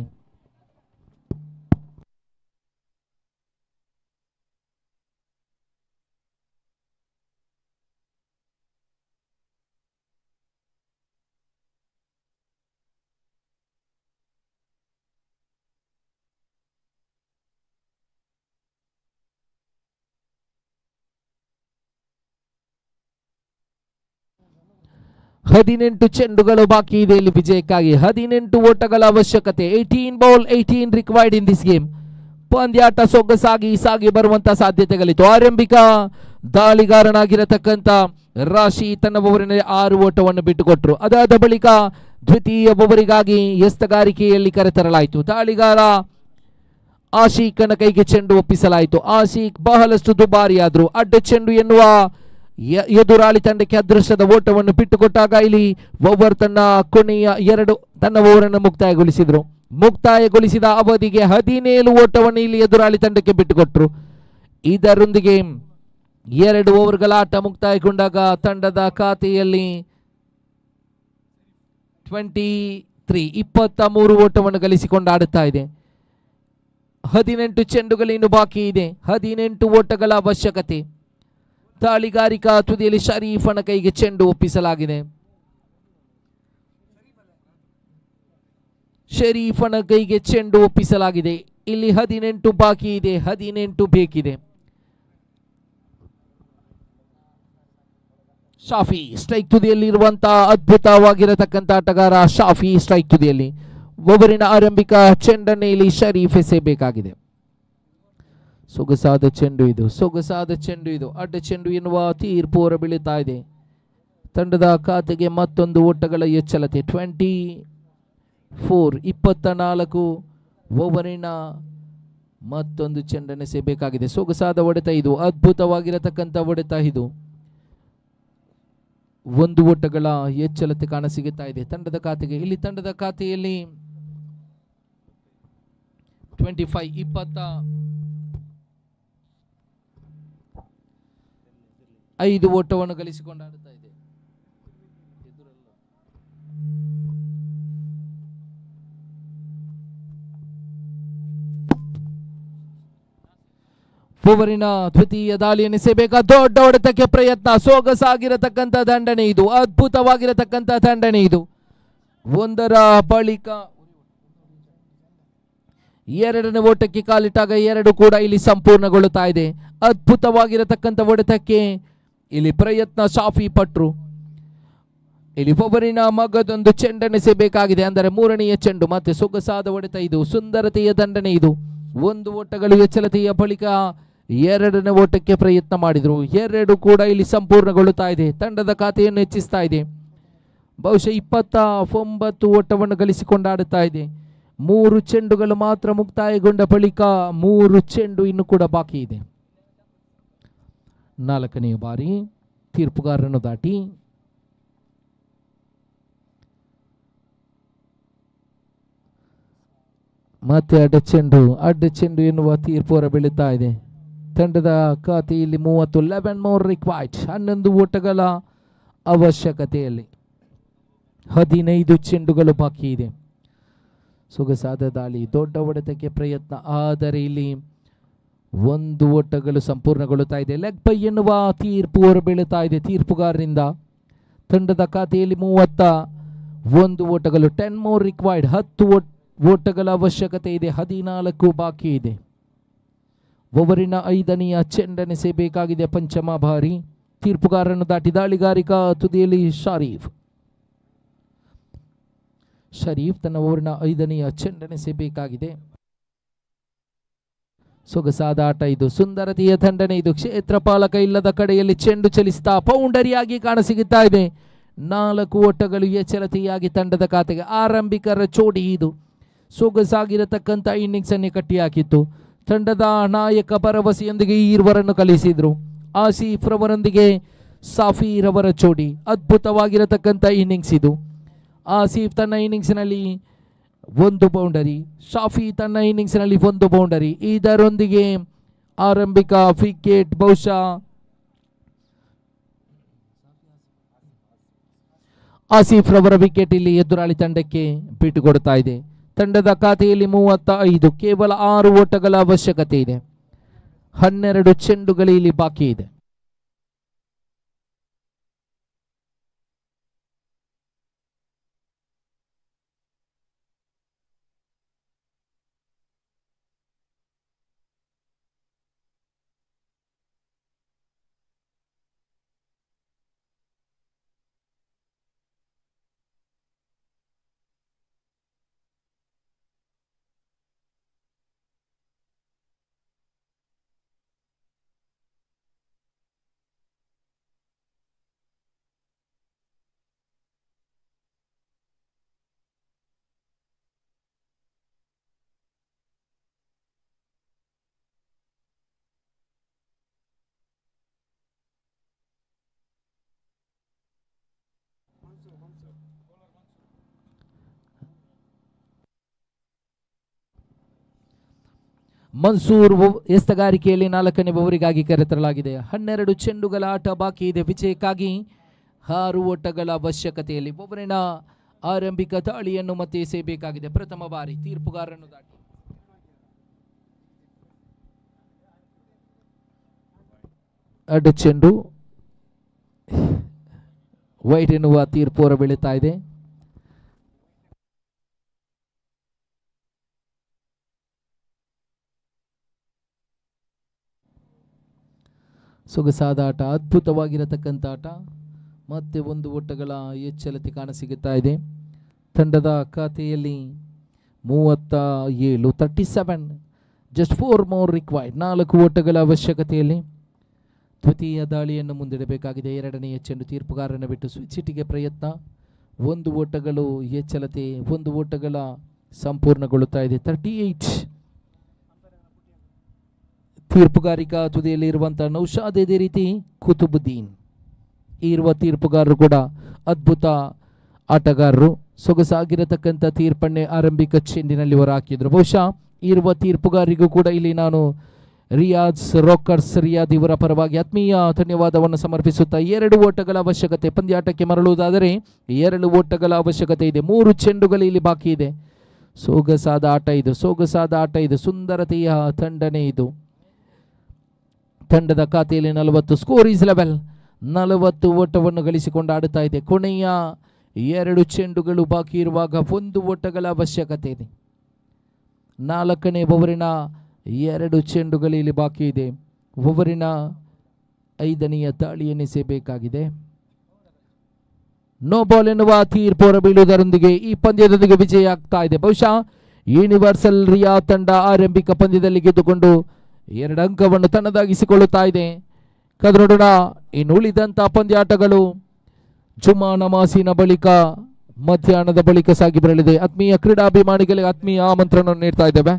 ಹದಿನೆಂಟು ಚೆಂಡುಗಳು ಬಾಕಿ ಇದೆ ಇಲ್ಲಿ ವಿಜಯಕ್ಕಾಗಿ. 18 ಓಟಗಳ ಅವಶ್ಯಕತೆ. 18 ball 18 required in this game. ಪಂದ್ಯಾಟ ಸಾಗಿ ಬರುವಂತಹ ಸಾಧ್ಯತೆಗಳಿತ್ತು. ಆರಂಭಿಕ ದಾಳಿಗಾರನಾಗಿರತಕ್ಕಂಥ ರಾಶಿ ತನ್ನ ಓವರಿನಲ್ಲಿ 6 ಓಟವನ್ನು ಬಿಟ್ಟುಕೊಟ್ಟರು. ಅದಾದ ಬಳಿಕ ದ್ವಿತೀಯ ಓವರಿಗಾಗಿ ಎಸ್ತಗಾರಿಕೆಯಲ್ಲಿ ಕರೆತರಲಾಯಿತು. ದಾಳಿಗಾರ ಆಶೀಕನ ಕೈಗೆ ಚೆಂಡು ಒಪ್ಪಿಸಲಾಯಿತು. ಆಶೀಕ್ ಬಹಳಷ್ಟು ದುಬಾರಿಯಾದ್ರು. ಅಡ್ಡ ಚೆಂಡು ಎನ್ನುವ ಎದುರಾಳಿ ತಂಡಕ್ಕೆ ಅದೃಷ್ಟದ ಓಟವನ್ನು ಬಿಟ್ಟುಕೊಟ್ಟಾಗ ಇಲ್ಲಿ ಓವರ್ ತನ್ನ ಕೊನೆಯ 2 ತನ್ನ ಓವರನ್ನು ಮುಕ್ತಾಯಗೊಳಿಸಿದ ಅವಧಿಗೆ 17 ಓಟವನ್ನು ಇಲ್ಲಿ ಎದುರಾಳಿ ತಂಡಕ್ಕೆ ಬಿಟ್ಟುಕೊಟ್ಟರು. ಇದರೊಂದಿಗೆ 2 ಓವರ್ಗಳ ಆಟ ಮುಕ್ತಾಯಗೊಂಡಾಗ ತಂಡದ ಖಾತೆಯಲ್ಲಿ 23 ಓಟವನ್ನು ಗಳಿಸಿಕೊಂಡು ಆಡುತ್ತಾ ಇದೆ. 18 ಚೆಂಡುಗಳು ಇನ್ನು ಬಾಕಿ ಇದೆ. 18 ಓಟಗಳ ಅವಶ್ಯಕತೆ. ದಾಳಿಗಾರಿಕಾ ತುದಿಯಲ್ಲಿ ಶರೀಫನ ಕೈಗೆ ಚೆಂಡು ಒಪ್ಪಿಸಲಾಗಿದೆ. ಇಲ್ಲಿ 18 ಬಾಕಿ ಇದೆ, 18 ಬೇಕಿದೆ. ಶಾಫಿ ಸ್ಟ್ರೈಕ್ ತುದಿಯಲ್ಲಿ ಇರುವಂತಹ ಅದ್ಭುತವಾಗಿರತಕ್ಕಂಥ ಆಟಗಾರ ಶಾಫಿ ಸ್ಟ್ರೈಕ್ ತುದಿಯಲ್ಲಿ. ಓವರಿನ ಆರಂಭಿಕ ಚೆಂಡನ್ನು ಇಲ್ಲಿ ಶರೀಫ್ ಎಸೆಯಬೇಕಾಗಿದೆ. ಸೊಗಸಾದ ಚೆಂಡು ಇದು, ಅಡ್ಡ ಚೆಂಡು ಎನ್ನುವ ತೀರ್ಪು ಹೊರಬೀಳುತ್ತಾ ಇದೆ. ತಂಡದ ಖಾತೆಗೆ ಮತ್ತೊಂದು ಓಟಗಳ ಎಚ್ಚಲತೆ. 24 ಓವರಿನ ಮತ್ತೊಂದು ಚೆಂಡನ್ನು ಎಸೆಯಬೇಕಾಗಿದೆ. ಸೊಗಸಾದ ಹೊಡೆತ ಇದು, ಅದ್ಭುತವಾಗಿರತಕ್ಕಂಥ ಹೊಡೆತ ಇದು. 1 ಓಟಗಳ ಎಚ್ಚಲತೆ ಕಾಣಸಿಗುತ್ತಾ ಇದೆ ತಂಡದ ಖಾತೆಗೆ. ಇಲ್ಲಿ ತಂಡದ ಖಾತೆಯಲ್ಲಿ 5 ಓಟವನ್ನು ಗಳಿಸಿಕೊಂಡು ಆಡುತ್ತಾ ಇದೆ. ಓವರಿನ ದ್ವಿತೀಯ ದಾಳಿಯನ್ನು ಎಸೆಯಬೇಕಾ. ದೊಡ್ಡ ಹೊಡೆತಕ್ಕೆ ಪ್ರಯತ್ನ. ಸೊಗಸಾಗಿರತಕ್ಕಂಥ ದಂಡನೆ ಇದು, ಅದ್ಭುತವಾಗಿರತಕ್ಕಂಥ ದಂಡನೆ ಇದು. 1ರ ಬಳಿಕ 2ನೇ ಓಟಕ್ಕೆ ಕಾಲಿಟ್ಟಾಗ 2 ಕೂಡ ಇಲ್ಲಿ ಸಂಪೂರ್ಣಗೊಳ್ಳುತ್ತಾ ಇದೆ. ಅದ್ಭುತವಾಗಿರತಕ್ಕಂಥ ಹೊಡೆತಕ್ಕೆ ಇಲ್ಲಿ ಪ್ರಯತ್ನ ಶಾಫಿ ಪಟ್ರು. ಇಲ್ಲಿ ಓವರಿನ ಮಗದೊಂದು ಚೆಂಡನ್ನು ಎಸೆಯಬೇಕಾಗಿದೆ. ಅಂದರೆ 3ನೆಯ ಚೆಂಡು. ಮತ್ತೆ ಸೊಗಸಾದ ಹೊಡೆತ ಇದು, ಸುಂದರತೆಯ ದಂಡನೆ ಇದು. 1 ಓಟಗಳು ಎಚ್ಚಲತೆಯ ಬಳಿಕ 2ನೇ ಓಟಕ್ಕೆ ಪ್ರಯತ್ನ ಮಾಡಿದ್ರು. 2 ಕೂಡ ಇಲ್ಲಿ ಸಂಪೂರ್ಣಗೊಳ್ಳುತ್ತಾ ಇದೆ. ತಂಡದ ಖಾತೆಯನ್ನು ಹೆಚ್ಚಿಸ್ತಾ ಇದೆ. ಬಹುಶಃ 29 ಓಟವನ್ನು ಗಳಿಸಿಕೊಂಡಾಡುತ್ತಾ ಇದೆ. 3 ಚೆಂಡುಗಳು ಮಾತ್ರ ಮುಕ್ತಾಯಗೊಂಡ ಬಳಿಕ 3 ಚೆಂಡು ಇನ್ನು ಕೂಡ ಬಾಕಿ ಇದೆ. 4ನೇ ಬಾರಿ ತೀರ್ಪುಗಾರರನ್ನು ದಾಟಿ ಮತ್ತೆ ಅಡ್ಡ ಚೆಂಡು ಎನ್ನುವ ತೀರ್ಪು ಹೊರಬೀಳುತ್ತಾ ಇದೆ. ತಂಡದ ಖಾತೆಯಲ್ಲಿ 11 ಮೋರ್ ರಿಕ್ವೈರ್ಡ್. 11 ಓಟಗಳ ಅವಶ್ಯಕತೆಯಲ್ಲಿ 15 ಚೆಂಡುಗಳು ಬಾಕಿ ಇದೆ. ಸೊಗಸಾದ ದಾಳಿ, ದೊಡ್ಡ ಹೊಡೆತಕ್ಕೆ ಪ್ರಯತ್ನ. ಆದರೆ ಇಲ್ಲಿ 1 ಓಟಗಳು ಸಂಪೂರ್ಣಗೊಳ್ಳುತ್ತಾ ಇದೆ. ಲೆಗ್ ಬೈ ಎನ್ನುವ ತೀರ್ಪು ಹೊರಬೀಳುತ್ತಾ ಇದೆ ತೀರ್ಪುಗಾರರಿಂದ. ತಂಡದ ಖಾತೆಯಲ್ಲಿ 31 ಓಟಗಳು. 10 ಮೋರ್ ರಿಕ್ವೈರ್ಡ್. 10 ಓಟಗಳ ಅವಶ್ಯಕತೆ ಇದೆ. 14 ಬಾಕಿ ಇದೆ. ಓವರಿನ 5ನೆಯ ಚೆಂಡನ್ನು ಎಸೆಯಬೇಕಾಗಿದೆ ಪಂಚಮ ಬಾರಿ. ತೀರ್ಪುಗಾರರನ್ನು ದಾಟಿ ದಾಳಿಗಾರಿಕಾ ತುದಿಯಲ್ಲಿ ಶರೀಫ್ ತನ್ನ ಓವರಿನ 5ನೆಯ ಚೆಂಡೆಸೆಯಬೇಕಾಗಿದೆ. ಸೊಗಸಾದ ಆಟ ಇದು, ಸುಂದರತೆಯ ತಂಡನೆ ಇದು. ಕ್ಷೇತ್ರಪಾಲಕ ಇಲ್ಲದ ಕಡೆಯಲ್ಲಿ ಚೆಂಡು ಚಲಿಸ್ತಾ ಬೌಂಡರಿಯಾಗಿ ಕಾಣಸಿಗುತ್ತಾ ಇದೆ. 4 ಓಟಗಳು ಎಚ್ಚರಿಕೆಯಾಗಿ ತಂಡದ ಖಾತೆಗೆ. ಆರಂಭಿಕರ ಜೋಡಿ ಇದು ಸೊಗಸಾಗಿರತಕ್ಕಂಥ ಇನ್ನಿಂಗ್ಸ್ ಅನ್ನೇ ಕಟ್ಟಿ ಹಾಕಿತ್ತು. ತಂಡದ ನಾಯಕ ಭರವಸೆಯೊಂದಿಗೆ ಈ ಇರುವರನ್ನು ಕಲಿಸಿದ್ರು. ಆಸೀಫ್ ರವರೊಂದಿಗೆ ಸಾಫೀರ್ ಅವರ ಜೋಡಿ ಅದ್ಭುತವಾಗಿರತಕ್ಕಂಥ ಇನ್ನಿಂಗ್ಸ್ ಇದು. ಆಸೀಫ್ ತನ್ನ ಇನ್ನಿಂಗ್ಸ್ನಲ್ಲಿ 1 ಬೌಂಡರಿ, ಶಾಫಿ ತನ್ನ ಇನ್ನಿಂಗ್ಸ್ನಲ್ಲಿ 1 ಬೌಂಡರಿ. ಇದರೊಂದಿಗೆ ಆರಂಭಿಕ ವಿಕೆಟ್ ಬಹುಶಃ ಆಸೀಫ್ ರವರ ವಿಕೆಟ್ ಇಲ್ಲಿ ಎದುರಾಳಿ ತಂಡಕ್ಕೆ ಬಿಟ್ಟುಕೊಡ್ತಾ ಇದೆ. ತಂಡದ ಖಾತೆಯಲ್ಲಿ 35, ಕೇವಲ 6 ಓಟಗಳ ಅವಶ್ಯಕತೆ ಇದೆ. 12 ಚೆಂಡುಗಳು ಇಲ್ಲಿ ಬಾಕಿ ಇದೆ. ಮನ್ಸೂರ್ ಎಸ್ತಗಾರಿಕೆಯಲ್ಲಿ 4ನೇ ಓವರಿಗಾಗಿ ಕರೆತರಲಾಗಿದೆ. 12 ಚೆಂಡುಗಳ ಆಟ ಬಾಕಿ ಇದೆ. ವಿಜಯಕ್ಕಾಗಿ 6 ಓಟಗಳ ಅವಶ್ಯಕತೆಯಲ್ಲಿ ಓವರಿನ ಆರಂಭಿಕ ದಾಳಿಯನ್ನು ಮತ್ತೆ ಎಸೆಯಬೇಕಾಗಿದೆ. ಪ್ರಥಮ ಬಾರಿ ತೀರ್ಪುಗಾರರನ್ನು ದಾಟಿ ಅಡ್ಡ ಚೆಂಡು ವೈಟ್ ಎನ್ನುವ ತೀರ್ಪು ಹೊರಬೀಳುತ್ತಾ ಇದೆ. ಸೊಗಸಾದ ಆಟ, ಅದ್ಭುತವಾಗಿರತಕ್ಕಂಥ ಆಟ. ಮತ್ತೆ 1 ಓಟಗಳ ಎಚ್ಚರಿಕೆ ಕಾಣಸಿಗುತ್ತಾ ಇದೆ. ತಂಡದ ಖಾತೆಯಲ್ಲಿ 37, 37, ಜಸ್ಟ್ 4 ಮೋರ್ ರಿಕ್ವೈರ್ಡ್. 4 ಓಟಗಳ ಅವಶ್ಯಕತೆಯಲ್ಲಿ ದ್ವಿತೀಯ ದಾಳಿಯನ್ನು ಮುಂದಿಡಬೇಕಾಗಿದೆ. 2ನೇ ಚೆಂಡು ತೀರ್ಪುಗಾರನ ಬಿಟ್ಟು ಸ್ವಿಚಿಟಿಗೆ ಪ್ರಯತ್ನ. 1 ಓಟಗಳು ಎಚ್ಚರಿಕೆ, 1 ಓಟಗಳ ಸಂಪೂರ್ಣಗೊಳ್ಳುತ್ತಾ ಇದೆ. 38. ತೀರ್ಪುಗಾರಿಕಾ ತುದಿಯಲ್ಲಿ ಇರುವಂತಹ ನೌಶಾದ್ ಇದೇ ರೀತಿ ಕುತುಬುದ್ದೀನ್ ಇರುವ ತೀರ್ಪುಗಾರರು ಕೂಡ ಅದ್ಭುತ ಆಟಗಾರರು. ಸೊಗಸಾಗಿರತಕ್ಕಂಥ ತೀರ್ಪನ್ನೇ ಆರಂಭಿಕ ಚೆಂಡಿನಲ್ಲಿ ಹೊರಹಾಕಿದ್ರು. ಬಹುಶಃ ಇರುವ ತೀರ್ಪುಗಾರರಿಗೂ ಕೂಡ ಇಲ್ಲಿ ನಾನು ರಿಯಾಜ್ ರಾಕರ್ಸ್ ರಿಯಾದ್ ಇವರ ಪರವಾಗಿ ಆತ್ಮೀಯ ಧನ್ಯವಾದವನ್ನು ಸಮರ್ಪಿಸುತ್ತಾ 2 ಓಟಗಳ ಅವಶ್ಯಕತೆ. ಪಂದ್ಯಾಟಕ್ಕೆ ಮರಳುವುದಾದರೆ 2 ಓಟಗಳ ಅವಶ್ಯಕತೆ ಇದೆ. 3 ಚೆಂಡುಗಳು ಇಲ್ಲಿ ಬಾಕಿ ಇದೆ. ಸೊಗಸಾದ ಆಟ ಇದು, ಸೊಗಸಾದ ಆಟ ಇದು, ಸುಂದರತೆಯ ತಂಡನೆ ಇದು. ತಂಡದ ಖಾತೆಯಲ್ಲಿ 40, ಸ್ಕೋರ್ ಈಸ್ ಲೆವೆಲ್. 40 ಓಟವನ್ನು ಗಳಿಸಿಕೊಂಡು ಆಡುತ್ತಾ ಇದೆ. ಕೊನೆಯ 2 ಚೆಂಡುಗಳು ಬಾಕಿ ಇರುವಾಗ 1 ಓಟಗಳ ಅವಶ್ಯಕತೆ ಇದೆ. 4ನೇ ಓವರಿನ 2 ಚೆಂಡುಗಳು ಇಲ್ಲಿ ಬಾಕಿ ಇದೆ. ಓವರಿನ 5ನೆಯ ದಾಳಿಯನ್ನೆಸೆಯಬೇಕಾಗಿದೆ. ನೋ ಬಾಲ್ ಎನ್ನುವ ತೀರ್ಪು ಹೊರಬೀಳುವುದರೊಂದಿಗೆ ಈ ಪಂದ್ಯದೊಂದಿಗೆ ವಿಜಯ ಆಗ್ತಾ ಇದೆ. ಬಹುಶಃ ಯೂನಿವರ್ಸಲ್ ರಿಯಾದ್ ತಂಡ ಆರಂಭಿಕ ಪಂದ್ಯದಲ್ಲಿ ಗೆದ್ದುಕೊಂಡು 2 ಅಂಕವನ್ನು ತನ್ನದಾಗಿಸಿಕೊಳ್ಳುತ್ತಾ ಇದೆ. ಕದ ನೋಡೋಣ ಇನ್ನು ಉಳಿದಂತ ಪಂದ್ಯಾಟಗಳು ಜುಮಾ ನಮಾಸಿನ ಬಳಿಕ ಮಧ್ಯಾಹ್ನದ ಬಳಿಕ ಸಾಗಿ ಬರಲಿದೆ. ಆತ್ಮೀಯ ಕ್ರೀಡಾಭಿಮಾನಿಗಳಿಗೆ ಆತ್ಮೀಯ ಆಮಂತ್ರಣವನ್ನು ನೀಡ್ತಾ ಇದ್ದೇವೆ.